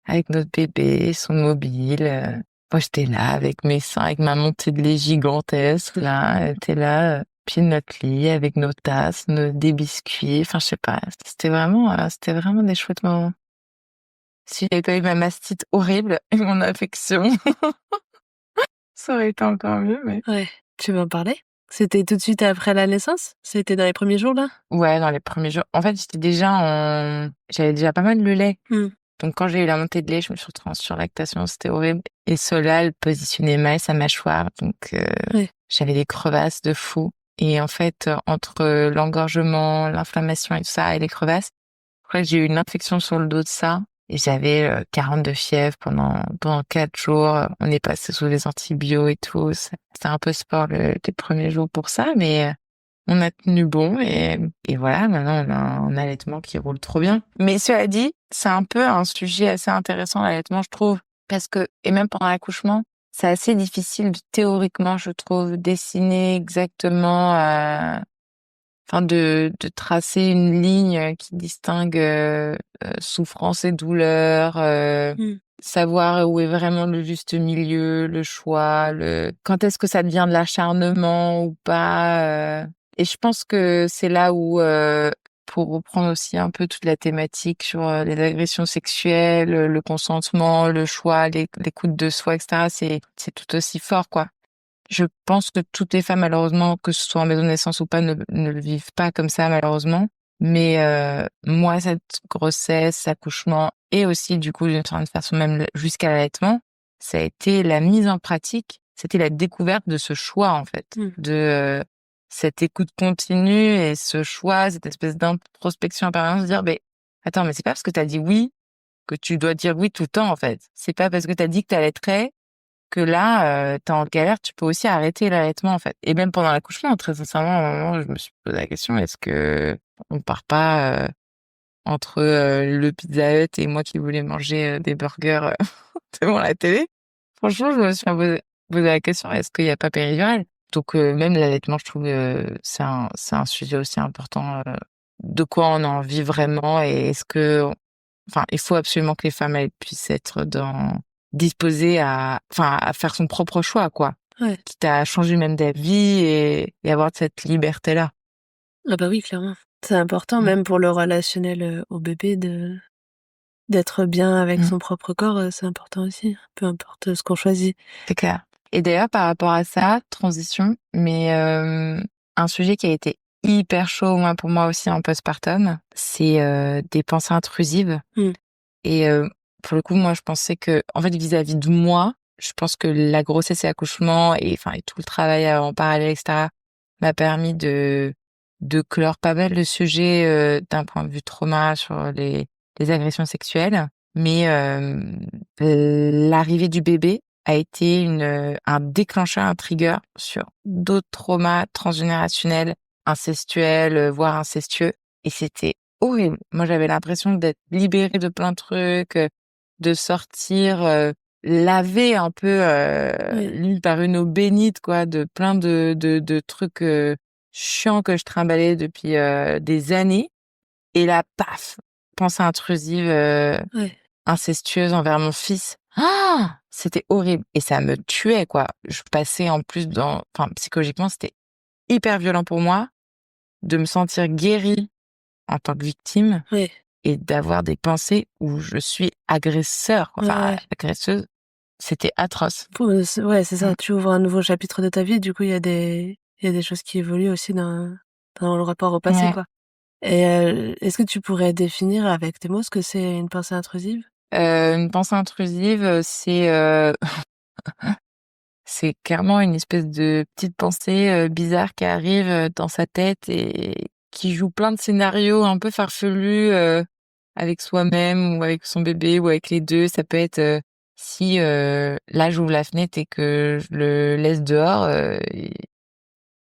Speaker 3: avec notre bébé, son mobile. Moi, j'étais là avec mes seins, avec ma montée de lait gigantesque, là. Elle était là, pied de notre lit, avec nos tasses, des biscuits. Enfin, je sais pas. C'était vraiment des chouettes moments. Si j'avais pas eu ma mastite horrible et mon infection, ça aurait été encore mieux, mais...
Speaker 2: Ouais. Tu veux en parler? C'était tout de suite après la naissance? C'était dans les premiers jours, là?
Speaker 3: Ouais, dans les premiers jours. En fait, j'avais déjà pas mal de lait. Donc, quand j'ai eu la montée de lait, je me suis retrouvée en surlactation, c'était horrible. Et Solal positionnait mal sa mâchoire, donc
Speaker 2: Ouais.
Speaker 3: j'avais des crevasses de fou. Et en fait, entre l'engorgement, l'inflammation et tout ça, et les crevasses, je crois que j'ai eu une infection sur le dos de ça. Et j'avais 40 de fièvre pendant 4 jours. On est passé sous les antibiotiques et tout. C'était un peu sport les premiers jours pour ça, mais on a tenu bon, et voilà, maintenant on a un allaitement qui roule trop bien. Mais cela dit, c'est un peu un sujet assez intéressant, l'allaitement, je trouve, parce que, et même pendant l'accouchement, c'est assez difficile théoriquement, je trouve, dessiner exactement, enfin de tracer une ligne qui distingue souffrance et douleur, savoir où est vraiment le juste milieu, le choix, quand est-ce que ça devient de l'acharnement ou pas. Et je pense que c'est là où, pour reprendre aussi un peu toute la thématique sur les agressions sexuelles, le consentement, le choix, l'écoute de soi, etc., c'est tout aussi fort, quoi. Je pense que toutes les femmes, malheureusement, que ce soit en maison de naissance ou pas, ne le vivent pas comme ça, malheureusement. Mais moi, cette grossesse, accouchement et aussi du coup d'une certaine façon même jusqu'à l'allaitement, ça a été la mise en pratique, c'était la découverte de ce choix en fait, de cette écoute continue et ce choix, cette espèce d'introspection en permanence, de dire attends, mais c'est pas parce que t'as dit oui que tu dois dire oui tout le temps en fait. C'est pas parce que t'as dit que t'allaiterais que là, t'es en galère, tu peux aussi arrêter l'allaitement en fait. Et même pendant l'accouchement, très sincèrement, à un moment, je me suis posé la question, est-ce que on part pas entre le Pizza Hut et moi qui voulais manger des burgers devant la télé? Franchement, je me suis posé la question, est-ce qu'il y a pas péridurale? Donc même l'allaitement, je trouve, c'est un sujet aussi important, de quoi on a envie vraiment et est-ce que enfin, il faut absolument que les femmes, elles puissent être disposées à faire son propre choix, quoi.
Speaker 2: Ouais.
Speaker 3: Quitte à changer même d'avis et avoir cette liberté-là.
Speaker 2: Ah bah oui, clairement. C'est important
Speaker 3: Mmh.
Speaker 2: même pour le relationnel, au bébé d'être bien avec
Speaker 3: Mmh.
Speaker 2: son propre corps, c'est important aussi, peu importe ce qu'on choisit.
Speaker 3: C'est clair. Et d'ailleurs, par rapport à ça, transition, mais un sujet qui a été hyper chaud, moi, pour moi aussi en postpartum, c'est des pensées intrusives.
Speaker 2: Mmh.
Speaker 3: Et pour le coup, moi, je pensais que, en fait, vis-à-vis de moi, je pense que la grossesse et l'accouchement et enfin et tout le travail en parallèle, etc., m'a permis de clore pas mal de sujets d'un point de vue trauma sur les agressions sexuelles. Mais l'arrivée du bébé a été un déclencheur, un trigger sur d'autres traumas transgénérationnels, incestuels, voire incestueux. Et c'était horrible. Moi, j'avais l'impression d'être libérée de plein de trucs, de sortir, lavée un peu,
Speaker 2: Oui.
Speaker 3: lue par une eau bénite, quoi, de plein de trucs, chiants que je trimballais depuis, des années. Et là, paf! Pensée intrusive,
Speaker 2: Ouais.
Speaker 3: incestueuse envers mon fils. Ah! C'était horrible et ça me tuait, quoi. Je passais en plus enfin, psychologiquement, c'était hyper violent pour moi de me sentir guérie en tant que victime
Speaker 2: Ouais.
Speaker 3: et d'avoir des pensées où je suis agresseur, quoi,
Speaker 2: Ouais,
Speaker 3: enfin
Speaker 2: ouais.
Speaker 3: agresseuse. C'était atroce.
Speaker 2: Ouais, c'est
Speaker 3: Mmh.
Speaker 2: ça, tu ouvres un nouveau chapitre de ta vie, du coup, il y a des choses qui évoluent aussi dans le rapport au passé,
Speaker 3: Ouais.
Speaker 2: quoi. Et est-ce que tu pourrais définir avec tes mots ce que c'est une pensée intrusive?
Speaker 3: Une pensée intrusive, c'est clairement une espèce de petite pensée, bizarre qui arrive, dans sa tête et qui joue plein de scénarios un peu farfelus, avec soi-même ou avec son bébé ou avec les 2. Ça peut être, si, là j'ouvre la fenêtre et que je le laisse dehors, il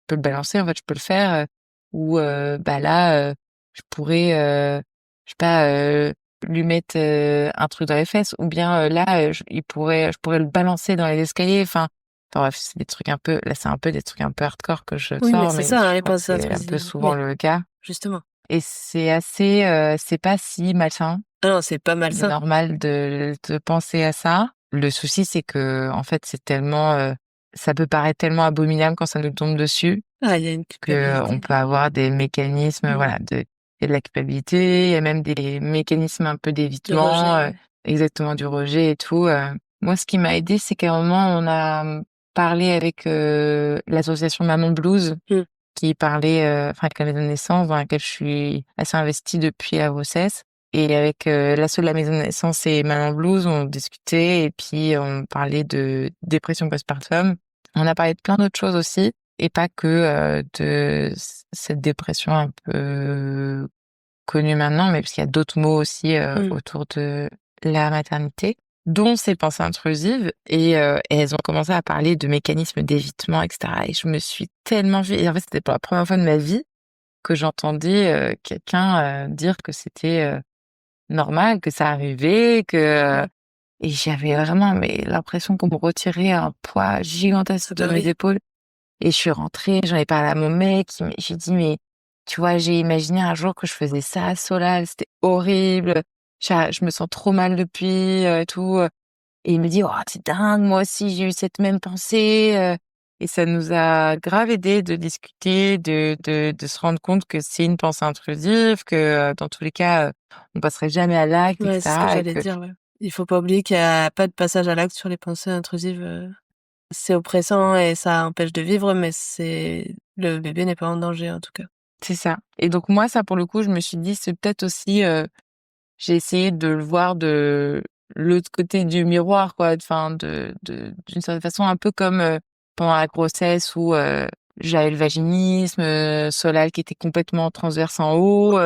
Speaker 3: peut le balancer, en fait, je peux le faire, ou, là, je pourrais, je sais pas, lui mettre, un truc dans les fesses ou bien, là, je pourrais le balancer dans les escaliers, enfin bref, c'est des trucs un peu là, c'est un peu des trucs un peu hardcore que je
Speaker 2: Oui, mais
Speaker 3: sors,
Speaker 2: c'est
Speaker 3: mais
Speaker 2: ça,
Speaker 3: je
Speaker 2: hein, les
Speaker 3: crois que
Speaker 2: pensées
Speaker 3: c'est un peu
Speaker 2: intrusives.
Speaker 3: souvent
Speaker 2: Oui,
Speaker 3: le cas
Speaker 2: justement.
Speaker 3: et c'est assez, c'est pas si malsain.
Speaker 2: Ah non, c'est pas
Speaker 3: C'est
Speaker 2: malsain.
Speaker 3: normal de penser à ça. Le souci, c'est que en fait, c'est tellement, ça peut paraître tellement abominable quand ça nous tombe dessus
Speaker 2: Ah, il y a une
Speaker 3: que on
Speaker 2: culpabilité.
Speaker 3: peut avoir des mécanismes,
Speaker 2: Mmh.
Speaker 3: voilà, il y a de la culpabilité, il y a même des mécanismes un peu
Speaker 2: De
Speaker 3: d'évitement,
Speaker 2: rejet, ouais.
Speaker 3: exactement, du rejet et tout. Moi, ce qui m'a aidée, c'est qu'à un moment, on a, parlé avec, l'association Maman Blues
Speaker 2: Mmh.
Speaker 3: qui parlait, avec la maison de naissance dans laquelle je suis assez investie depuis la grossesse et avec, l'asso de la maison de naissance et Maman Blues, on discutait et puis on parlait de dépression postpartum. On a parlé de plein d'autres choses aussi et pas que, de cette dépression un peu connue maintenant, mais parce qu'il y a d'autres mots aussi,
Speaker 2: Mmh.
Speaker 3: autour de la maternité, dont ces pensées intrusives et elles ont commencé à parler de mécanismes d'évitement et cetera et je me suis tellement vue et en fait, c'était pour la première fois de ma vie que j'entendais, quelqu'un, dire que c'était, normal, que ça arrivait, que,
Speaker 2: Ouais.
Speaker 3: et j'avais vraiment mais l'impression qu'on me retirait un poids
Speaker 2: Ah
Speaker 3: gigantesque de
Speaker 2: bah
Speaker 3: mes
Speaker 2: oui.
Speaker 3: épaules. Et je suis rentrée, j'en ai parlé à mon mec, j'ai dit: «Mais tu vois, j'ai imaginé un jour que je faisais ça à Solal, c'était horrible, je me sens trop mal depuis, et tout», et il me dit: «Oh, c'est dingue, moi aussi j'ai eu cette même pensée», et ça nous a grave aidé de discuter, de se rendre compte que c'est une pensée intrusive, que, dans tous les cas, on passerait jamais à l'acte et
Speaker 2: Ouais, c'est ce que
Speaker 3: cetera et
Speaker 2: j'allais
Speaker 3: que
Speaker 2: dire, ouais. Il faut pas oublier qu'il y a pas de passage à l'acte sur les pensées intrusives, c'est oppressant et ça empêche de vivre, mais le bébé n'est pas en danger, en tout cas.
Speaker 3: C'est ça. Et donc moi, ça pour le coup, je me suis dit, c'est peut-être aussi, j'ai essayé de le voir de l'autre côté du miroir, quoi. Enfin, d'une certaine façon, un peu comme pendant la grossesse où j'avais le vaginisme, Solal qui était complètement transverse en haut.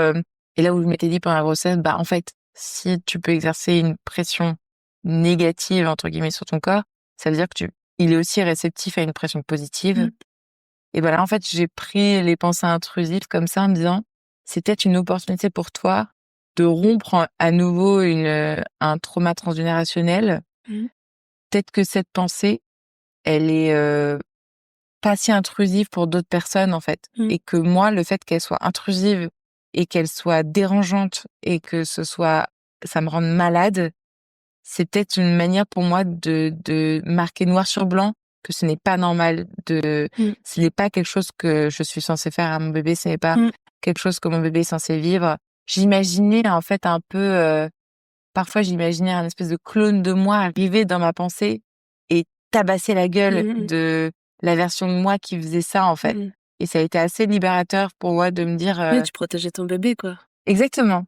Speaker 3: Et là où je m'étais dit pendant la grossesse, bah en fait, si tu peux exercer une pression négative entre guillemets sur ton corps, ça veut dire que il est aussi réceptif à une pression positive. Et ben là, en fait, j'ai pris les pensées intrusives comme ça en me disant, c'est peut-être une opportunité pour toi de rompre à nouveau un trauma transgénérationnel.
Speaker 2: Mmh.
Speaker 3: Peut-être que cette pensée, elle est pas si intrusive pour d'autres personnes, en fait. Et que moi, le fait qu'elle soit intrusive et qu'elle soit dérangeante et que ça me rende malade, c'est peut-être une manière pour moi de marquer noir sur blanc que ce n'est pas normal ce n'est pas quelque chose que je suis censée faire à mon bébé, ce n'est pas quelque chose que mon bébé est censé vivre. J'imaginais, en fait, un peu, parfois j'imaginais un espèce de clone de moi arriver dans ma pensée et tabasser la gueule de la version de moi qui faisait ça, en fait. Et ça a été assez libérateur pour moi de me dire,
Speaker 2: Oui, tu protégeais ton bébé, quoi.
Speaker 3: exactement.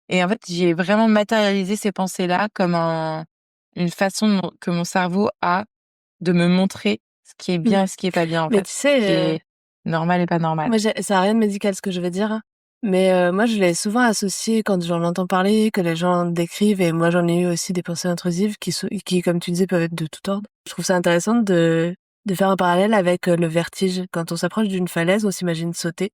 Speaker 3: Et en fait, j'ai vraiment matérialisé ces pensées-là comme une façon que mon cerveau a de me montrer ce qui est bien et ce qui est pas bien, en
Speaker 2: Mais
Speaker 3: fait.
Speaker 2: tu
Speaker 3: Ce qui
Speaker 2: sais,
Speaker 3: est normal et pas normal.
Speaker 2: moi, ça a rien de médical ce que je vais dire, hein. Mais moi, je l'ai souvent associé quand j'en entends parler, que les gens décrivent, et moi, j'en ai eu aussi des pensées intrusives qui, comme tu disais, peuvent être de tout ordre. Je trouve ça intéressant de faire un parallèle avec le vertige. Quand on s'approche d'une falaise, on s'imagine sauter.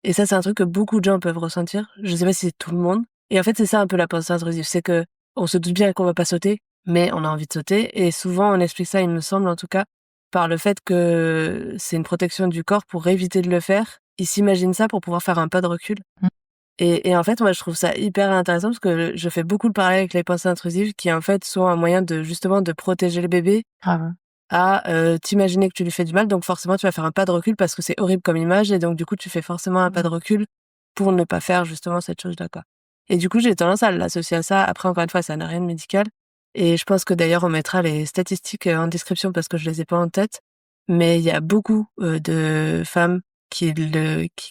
Speaker 2: Et ça, c'est un truc que beaucoup de gens peuvent ressentir. Je sais pas si c'est tout le monde. Et en fait, c'est ça un peu la pensée intrusive. C'est que on se doute bien qu'on va pas sauter, mais on a envie de sauter. Et souvent, on explique ça, il me semble en tout cas, par le fait que c'est une protection du corps pour éviter de le faire. Ils s'imaginent ça pour pouvoir faire un pas de recul. Et en fait, moi, je trouve ça hyper intéressant parce que je fais beaucoup de parallèles avec les pensées intrusives qui, en fait, sont un moyen de, justement, de protéger le bébé
Speaker 3: Grave.
Speaker 2: à t'imaginer que tu lui fais du mal. Donc, forcément, tu vas faire un pas de recul parce que c'est horrible comme image. Et donc, du coup, tu fais forcément un pas de recul pour ne pas faire, justement, cette chose-là, quoi. Et du coup, j'ai tendance à l'associer à ça. Après, encore une fois, ça n'a rien de médical. Et je pense que d'ailleurs, on mettra les statistiques en description parce que je les ai pas en tête. Mais il y a beaucoup de femmes qui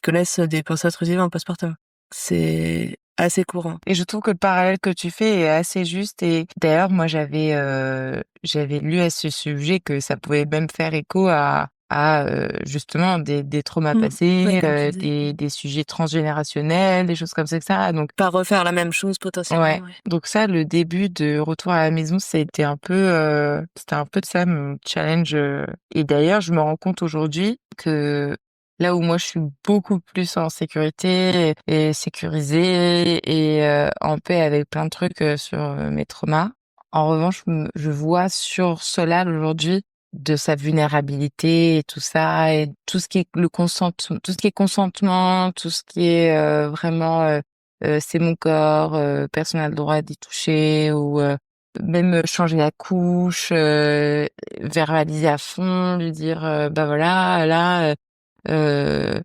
Speaker 2: connaissent des pensées intrusives en postpartum. C'est assez courant.
Speaker 3: Et je trouve que le parallèle que tu fais est assez juste. Et d'ailleurs, moi, j'avais lu à ce sujet que ça pouvait même faire écho à justement des traumas passés,
Speaker 2: Ouais, comme tu disais.
Speaker 3: des sujets transgénérationnels, des choses comme ça. Donc,
Speaker 2: Pas refaire la même chose potentiellement,
Speaker 3: ouais.
Speaker 2: ouais.
Speaker 3: Donc ça, le début de Retour à la maison, ça a été c'était un peu de ça, mon challenge. Et d'ailleurs, je me rends compte aujourd'hui que là où moi, je suis beaucoup plus en sécurité et sécurisée et en paix avec plein de trucs sur mes traumas. En revanche, je vois sur Solal aujourd'hui de sa vulnérabilité et tout ça et tout ce qui est tout ce qui est consentement, tout ce qui est vraiment c'est mon corps, personne n'a le droit d'y toucher ou même changer la couche, verbaliser à fond, lui dire bah voilà là euh,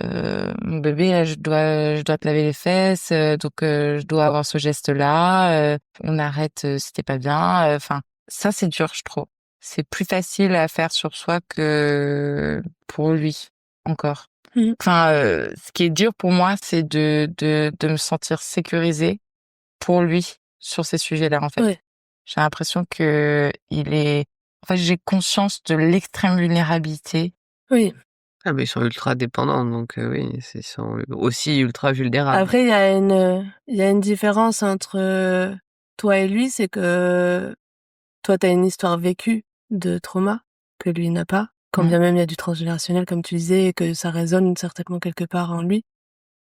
Speaker 3: mon bébé là je dois te laver les fesses donc je dois avoir ce geste là, on arrête c'était pas bien, enfin ça c'est dur je trouve. C'est plus facile à faire sur soi que pour lui encore. Enfin, ce qui est dur pour moi, c'est de me sentir sécurisée pour lui sur ces sujets-là, en fait.
Speaker 2: Ouais.
Speaker 3: J'ai l'impression que en fait, j'ai conscience de l'extrême vulnérabilité.
Speaker 2: Oui.
Speaker 4: Ah, mais ils sont ultra dépendants, donc oui, ils sont aussi ultra vulnérables.
Speaker 2: Après, il y a une différence entre toi et lui, c'est que toi, t'as une histoire vécue de trauma que lui n'a pas. Quand bien même il y a du transgénérationnel, comme tu disais, et que ça résonne certainement quelque part en lui.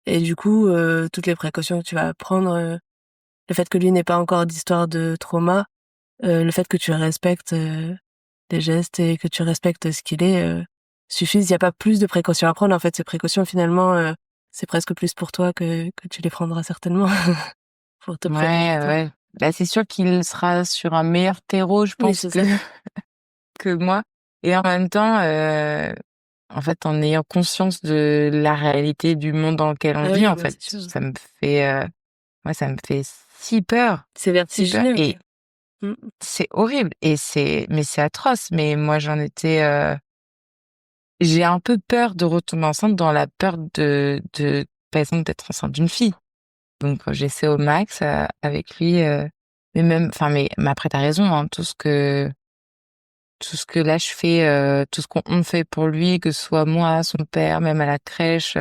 Speaker 2: Et du coup, toutes les précautions que tu vas prendre, le fait que lui n'ait pas encore d'histoire de trauma, le fait que tu respectes les gestes et que tu respectes ce qu'il est, suffisent. Il y a pas plus de précautions à prendre. En fait, ces précautions, finalement, c'est presque plus pour toi que tu les prendras certainement pour te protéger,
Speaker 3: Ouais,
Speaker 2: toi.
Speaker 3: ouais. Bah, c'est sûr qu'il sera sur un meilleur terreau, je
Speaker 2: Oui,
Speaker 3: pense,
Speaker 2: c'est ça.
Speaker 3: que moi. Et en même temps, en fait, en ayant conscience de la réalité du monde dans lequel on
Speaker 2: Ah
Speaker 3: vit,
Speaker 2: oui,
Speaker 3: en
Speaker 2: bah,
Speaker 3: fait,
Speaker 2: c'est sûr.
Speaker 3: ça me fait, moi, ça me fait si peur,
Speaker 2: C'est
Speaker 3: si peur.
Speaker 2: vertigineux.
Speaker 3: Et
Speaker 2: Mmh.
Speaker 3: c'est horrible. Mais c'est atroce. Mais moi, j'en étais, j'ai un peu peur de retomber enceinte dans la peur de par exemple, d'être enceinte d'une fille. Donc, j'essaie au max avec lui. Mais même, enfin, mais après, t'as raison, hein, tout ce que là je fais, tout ce qu'on fait pour lui, que ce soit moi, son père, même à la crèche,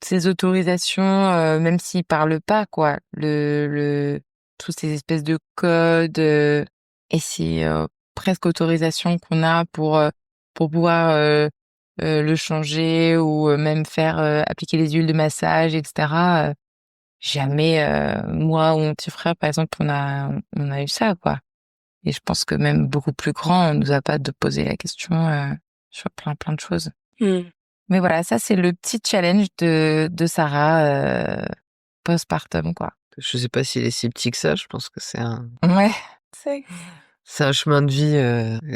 Speaker 3: ses autorisations, même s'il parle pas, quoi, tous ces espèces de codes et ces presque autorisations qu'on a pour pouvoir le changer ou même faire appliquer les huiles de massage, etc. Jamais moi ou mon petit frère, par exemple, on a eu ça, quoi. Et je pense que même beaucoup plus grand, on nous a pas de poser la question sur plein de choses. Mais voilà, ça c'est le petit challenge de Sarah postpartum, quoi.
Speaker 4: Je sais pas s'il est si petit que ça, je pense que
Speaker 3: Ouais.
Speaker 4: c'est un chemin de vie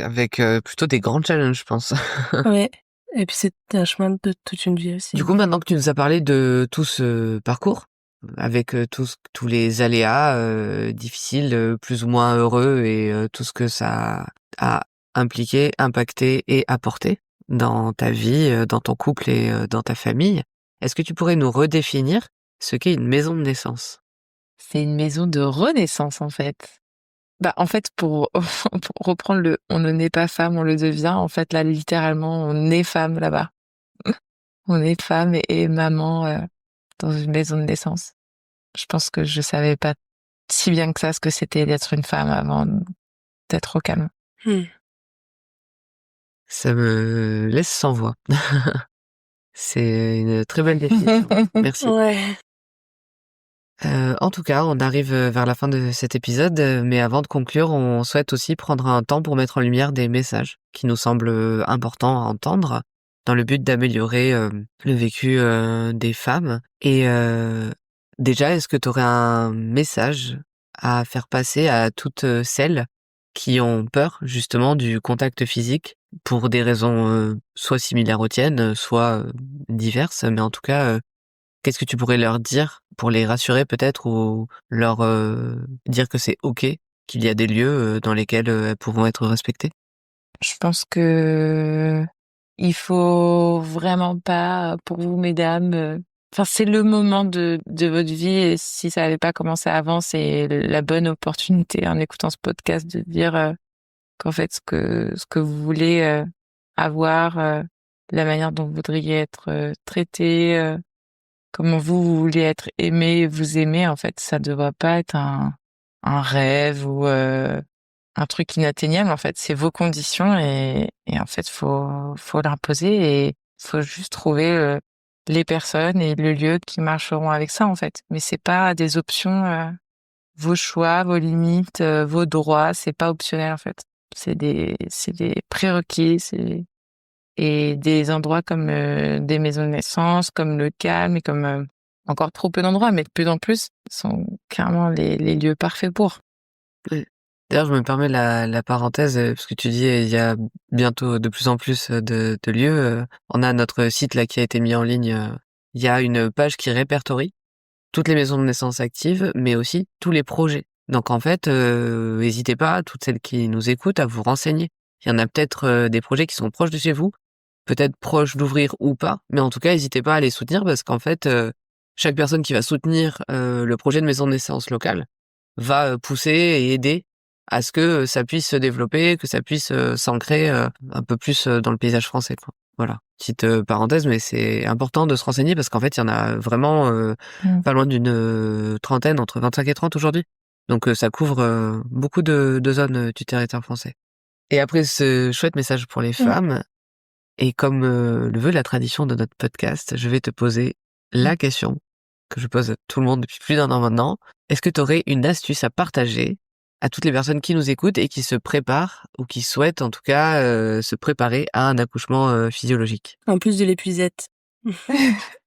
Speaker 4: avec plutôt des grands challenges, je pense.
Speaker 2: Ouais. Et puis c'est un chemin de toute une vie aussi.
Speaker 4: Du coup, maintenant que tu nous as parlé de tout ce parcours, avec tous les aléas difficiles, plus ou moins heureux, et tout ce que ça a impliqué, impacté et apporté dans ta vie, dans ton couple et dans ta famille, est-ce que tu pourrais nous redéfinir ce qu'est une maison de naissance?
Speaker 3: C'est une maison de renaissance, en fait. Bah, en fait, pour reprendre le on ne naît pas femme, on le devient. En fait, là, littéralement, on est femme là-bas. On est femme et maman dans une maison de naissance. Je pense que je savais pas si bien que ça ce que c'était d'être une femme avant d'être au calme.
Speaker 4: Ça me laisse sans voix. C'est une très belle définition. Merci.
Speaker 2: Ouais.
Speaker 4: En tout cas, on arrive vers la fin de cet épisode, mais avant de conclure, on souhaite aussi prendre un temps pour mettre en lumière des messages qui nous semblent importants à entendre dans le but d'améliorer le vécu des femmes. Et déjà, est-ce que tu aurais un message à faire passer à toutes celles qui ont peur justement du contact physique pour des raisons soit similaires aux tiennes, soit diverses, mais en tout cas, qu'est-ce que tu pourrais leur dire pour les rassurer peut-être, ou leur dire que c'est OK, qu'il y a des lieux dans lesquels elles pourront être respectées?
Speaker 3: Je pense que il faut vraiment pas, pour vous mesdames, enfin c'est le moment de votre vie et si ça avait pas commencé avant, c'est la bonne opportunité en écoutant ce podcast de dire qu'en fait ce que vous voulez avoir, la manière dont vous voudriez être traité, comment vous voulez être aimé, vous aimer, en fait, ça devrait pas être un rêve ou un truc inatteignable. En fait, c'est vos conditions et en fait, faut l'imposer et faut juste trouver les personnes et le lieu qui marcheront avec ça, en fait. Mais c'est pas des options, vos choix, vos limites, vos droits, c'est pas optionnel, en fait. C'est des prérequis, et des endroits comme des maisons de naissance, comme le calme et comme encore trop peu d'endroits, mais de plus en plus, sont clairement les lieux parfaits pour.
Speaker 4: Oui. D'ailleurs, je me permets la parenthèse, parce que tu dis, il y a bientôt de plus en plus de lieux. On a notre site là qui a été mis en ligne. Il y a une page qui répertorie toutes les maisons de naissance actives, mais aussi tous les projets. Donc en fait, n'hésitez pas, toutes celles qui nous écoutent, à vous renseigner. Il y en a peut-être des projets qui sont proches de chez vous, peut-être proches d'ouvrir ou pas, mais en tout cas, n'hésitez pas à les soutenir, parce qu'en fait, chaque personne qui va soutenir le projet de maison de naissance locale va pousser et aider à ce que ça puisse se développer, que ça puisse s'ancrer un peu plus dans le paysage français, quoi. Voilà, petite parenthèse, mais c'est important de se renseigner parce qu'en fait, il y en a vraiment pas loin d'une trentaine, entre 25 et 30 aujourd'hui. Donc ça couvre beaucoup de zones du territoire français. Et après ce chouette message pour les femmes, et comme le veut la tradition de notre podcast, je vais te poser la question que je pose à tout le monde depuis plus d'1 an maintenant. Est-ce que tu aurais une astuce à partager à toutes les personnes qui nous écoutent et qui se préparent, ou qui souhaitent en tout cas se préparer à un accouchement physiologique?
Speaker 2: En plus de l'épuisette.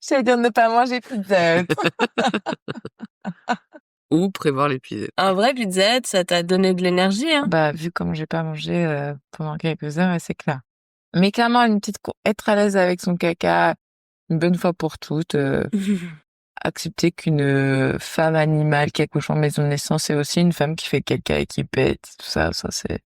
Speaker 3: J'allais dire ne pas manger pizza.
Speaker 4: Ou prévoir l'épisode.
Speaker 2: Un vrai pizzette, ça t'a donné de l'énergie, hein.
Speaker 3: Bah, vu comme j'ai pas mangé pendant quelques heures, c'est clair. Mais clairement, être à l'aise avec son caca, une bonne fois pour toutes, accepter qu'une femme animale qui accouche en maison de naissance, c'est aussi une femme qui fait caca et qui pète, tout ça, c'est...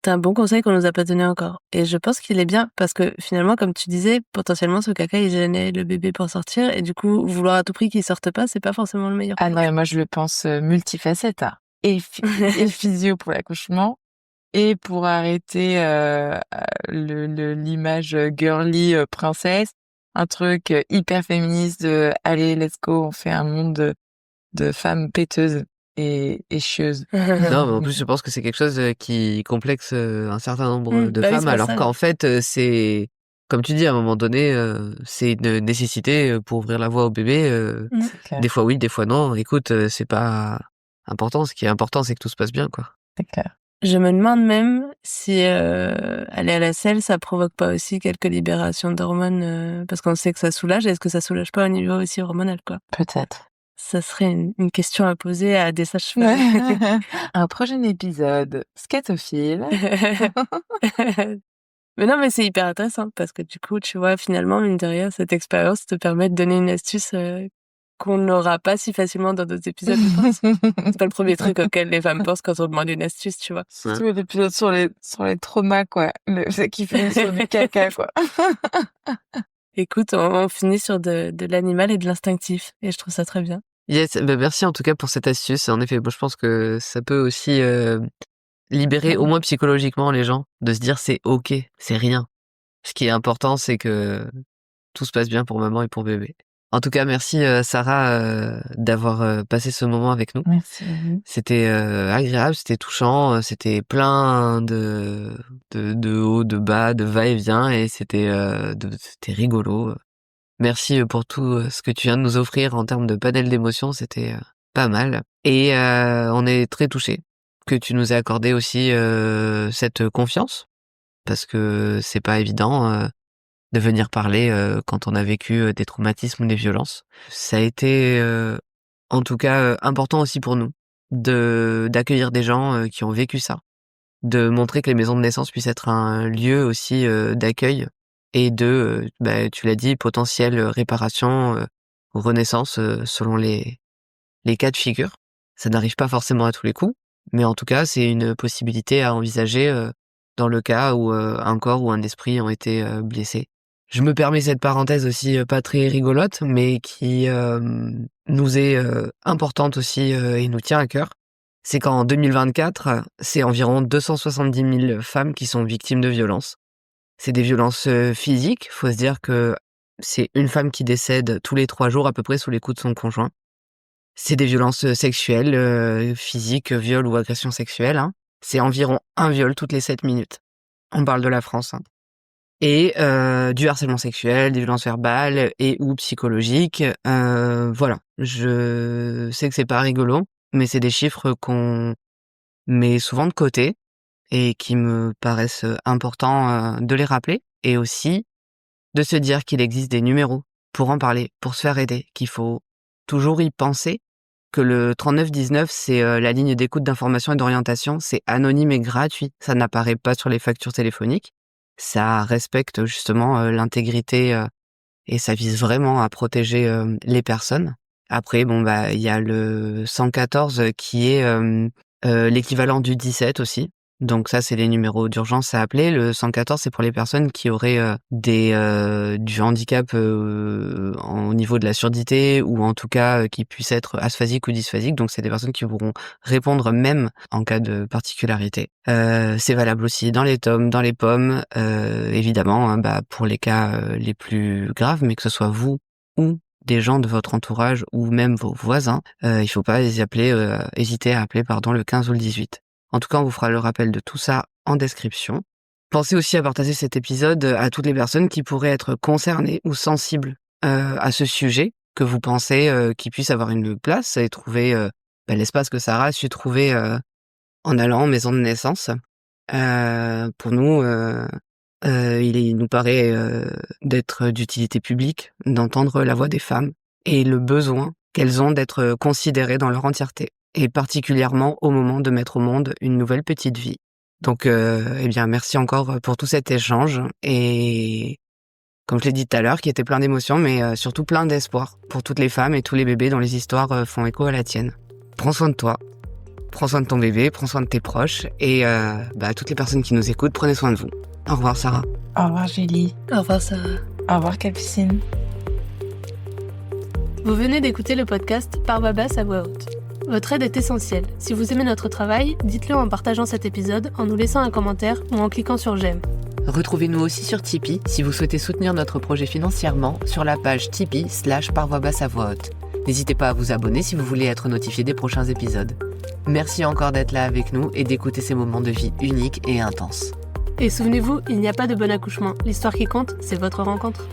Speaker 2: C'est un bon conseil qu'on nous a pas donné encore. Et je pense qu'il est bien parce que finalement, comme tu disais, potentiellement ce caca il gênait le bébé pour sortir et du coup vouloir à tout prix qu'il sorte pas, c'est pas forcément le meilleur.
Speaker 3: Ah non, mais moi je le pense multifacette. Hein. Et physio pour l'accouchement et pour arrêter l'image girly princesse, un truc hyper féministe de allez let's go, on fait un monde de femmes péteuses et chieuses.
Speaker 4: Non, mais en plus, je pense que c'est quelque chose qui complexe un certain nombre de
Speaker 2: Bah oui,
Speaker 4: femmes,
Speaker 2: c'est pour
Speaker 4: alors
Speaker 2: ça.
Speaker 4: qu'en fait, c'est, comme tu dis, à un moment donné, c'est une nécessité pour ouvrir la voie au bébé.
Speaker 3: C'est clair,
Speaker 4: Des fois oui, des fois non. Écoute, c'est pas important. Ce qui est important, c'est que tout se passe bien, quoi.
Speaker 3: c'est clair.
Speaker 2: Je me demande même si aller à la selle, ça provoque pas aussi quelques libérations d'hormones parce qu'on sait que ça soulage. Est-ce que ça soulage pas au niveau aussi hormonal, quoi?
Speaker 3: Peut-être.
Speaker 2: Ça serait une question à poser à des sages-femmes.
Speaker 3: Un prochain épisode scatophile.
Speaker 2: Mais non, mais c'est hyper intéressant parce que du coup, tu vois, finalement, mine de rien, cette expérience te permet de donner une astuce qu'on n'aura pas si facilement dans d'autres épisodes, je pense. C'est pas le premier truc auquel les femmes pensent quand on demande une astuce, tu vois.
Speaker 3: Surtout l'épisode sur les traumas, quoi. Qui finit sur du caca, quoi.
Speaker 2: Écoute, on finit sur de l'animal et de l'instinctif et je trouve ça très bien.
Speaker 4: Yes, bah merci en tout cas pour cette astuce. En effet, moi je pense que ça peut aussi libérer au moins psychologiquement les gens, de se dire c'est ok, c'est rien. Ce qui est important, c'est que tout se passe bien pour maman et pour bébé. En tout cas, merci Sarah d'avoir passé ce moment avec nous.
Speaker 3: Merci.
Speaker 4: C'était agréable, c'était touchant, c'était plein de hauts, de bas, de va-et-vient et c'était rigolo. Merci pour tout ce que tu viens de nous offrir en termes de panel d'émotions, c'était pas mal. Et on est très touchés que tu nous aies accordé aussi cette confiance, parce que c'est pas évident de venir parler quand on a vécu des traumatismes ou des violences. Ça a été en tout cas important aussi pour nous d'accueillir des gens qui ont vécu ça, de montrer que les maisons de naissance puissent être un lieu aussi d'accueil et de, tu l'as dit, potentielle réparation ou renaissance selon les cas de figure. Ça n'arrive pas forcément à tous les coups, mais en tout cas, c'est une possibilité à envisager dans le cas où un corps ou un esprit ont été blessés. Je me permets cette parenthèse aussi pas très rigolote, mais qui nous est importante aussi et nous tient à cœur. C'est qu'en 2024, c'est environ 270 000 femmes qui sont victimes de violences. C'est des violences physiques, faut se dire que c'est une femme qui décède tous les 3 jours à peu près sous les coups de son conjoint. C'est des violences sexuelles, physiques, viol ou agression sexuelle. Hein. C'est environ un viol toutes les 7 minutes. On parle de la France. Hein. Et du harcèlement sexuel, des violences verbales et ou psychologiques. Voilà, je sais que c'est pas rigolo, mais c'est des chiffres qu'on met souvent de côté et qui me paraissent importants de les rappeler, et aussi de se dire qu'il existe des numéros pour en parler, pour se faire aider, qu'il faut toujours y penser, que le 3919, c'est la ligne d'écoute d'information et d'orientation, c'est anonyme et gratuit, ça n'apparaît pas sur les factures téléphoniques, ça respecte justement l'intégrité et ça vise vraiment à protéger les personnes. Après, il y a le 114 qui est l'équivalent du 17 aussi. Donc ça, c'est les numéros d'urgence à appeler. Le 114, c'est pour les personnes qui auraient du handicap au niveau de la surdité, ou en tout cas qui puissent être aphasiques ou dysphasiques. Donc c'est des personnes qui pourront répondre même en cas de particularité. C'est valable aussi dans les tomes, dans les pommes, évidemment, hein, pour les cas les plus graves, mais que ce soit vous ou des gens de votre entourage ou même vos voisins, il faut pas hésiter à appeler le 15 ou le 18. En tout cas, on vous fera le rappel de tout ça en description. Pensez aussi à partager cet épisode à toutes les personnes qui pourraient être concernées ou sensibles à ce sujet, que vous pensez qu'ils puissent avoir une place et trouver l'espace que Sarah a su trouver en allant en maison de naissance. Pour nous, il nous paraît d'être d'utilité publique d'entendre la voix des femmes et le besoin qu'elles ont d'être considérées dans leur entièreté, et particulièrement au moment de mettre au monde une nouvelle petite vie. Donc, merci encore pour tout cet échange, et comme je l'ai dit tout à l'heure, qui était plein d'émotions, mais surtout plein d'espoir pour toutes les femmes et tous les bébés dont les histoires font écho à la tienne. Prends soin de toi. Prends soin de ton bébé, prends soin de tes proches et toutes les personnes qui nous écoutent, prenez soin de vous. Au revoir Sarah.
Speaker 3: Au revoir Julie.
Speaker 2: Au revoir Sarah.
Speaker 3: Au revoir Capucine.
Speaker 2: Vous venez d'écouter le podcast Par voix basse à voix haute. Votre aide est essentielle. Si vous aimez notre travail, dites-le en partageant cet épisode, en nous laissant un commentaire ou en cliquant sur j'aime.
Speaker 1: Retrouvez-nous aussi sur Tipeee si vous souhaitez soutenir notre projet financièrement sur la page Tipeee/Par voix basse à voix haute. N'hésitez pas à vous abonner si vous voulez être notifié des prochains épisodes. Merci encore d'être là avec nous et d'écouter ces moments de vie uniques et intenses.
Speaker 2: Et souvenez-vous, il n'y a pas de bon accouchement. L'histoire qui compte, c'est votre rencontre.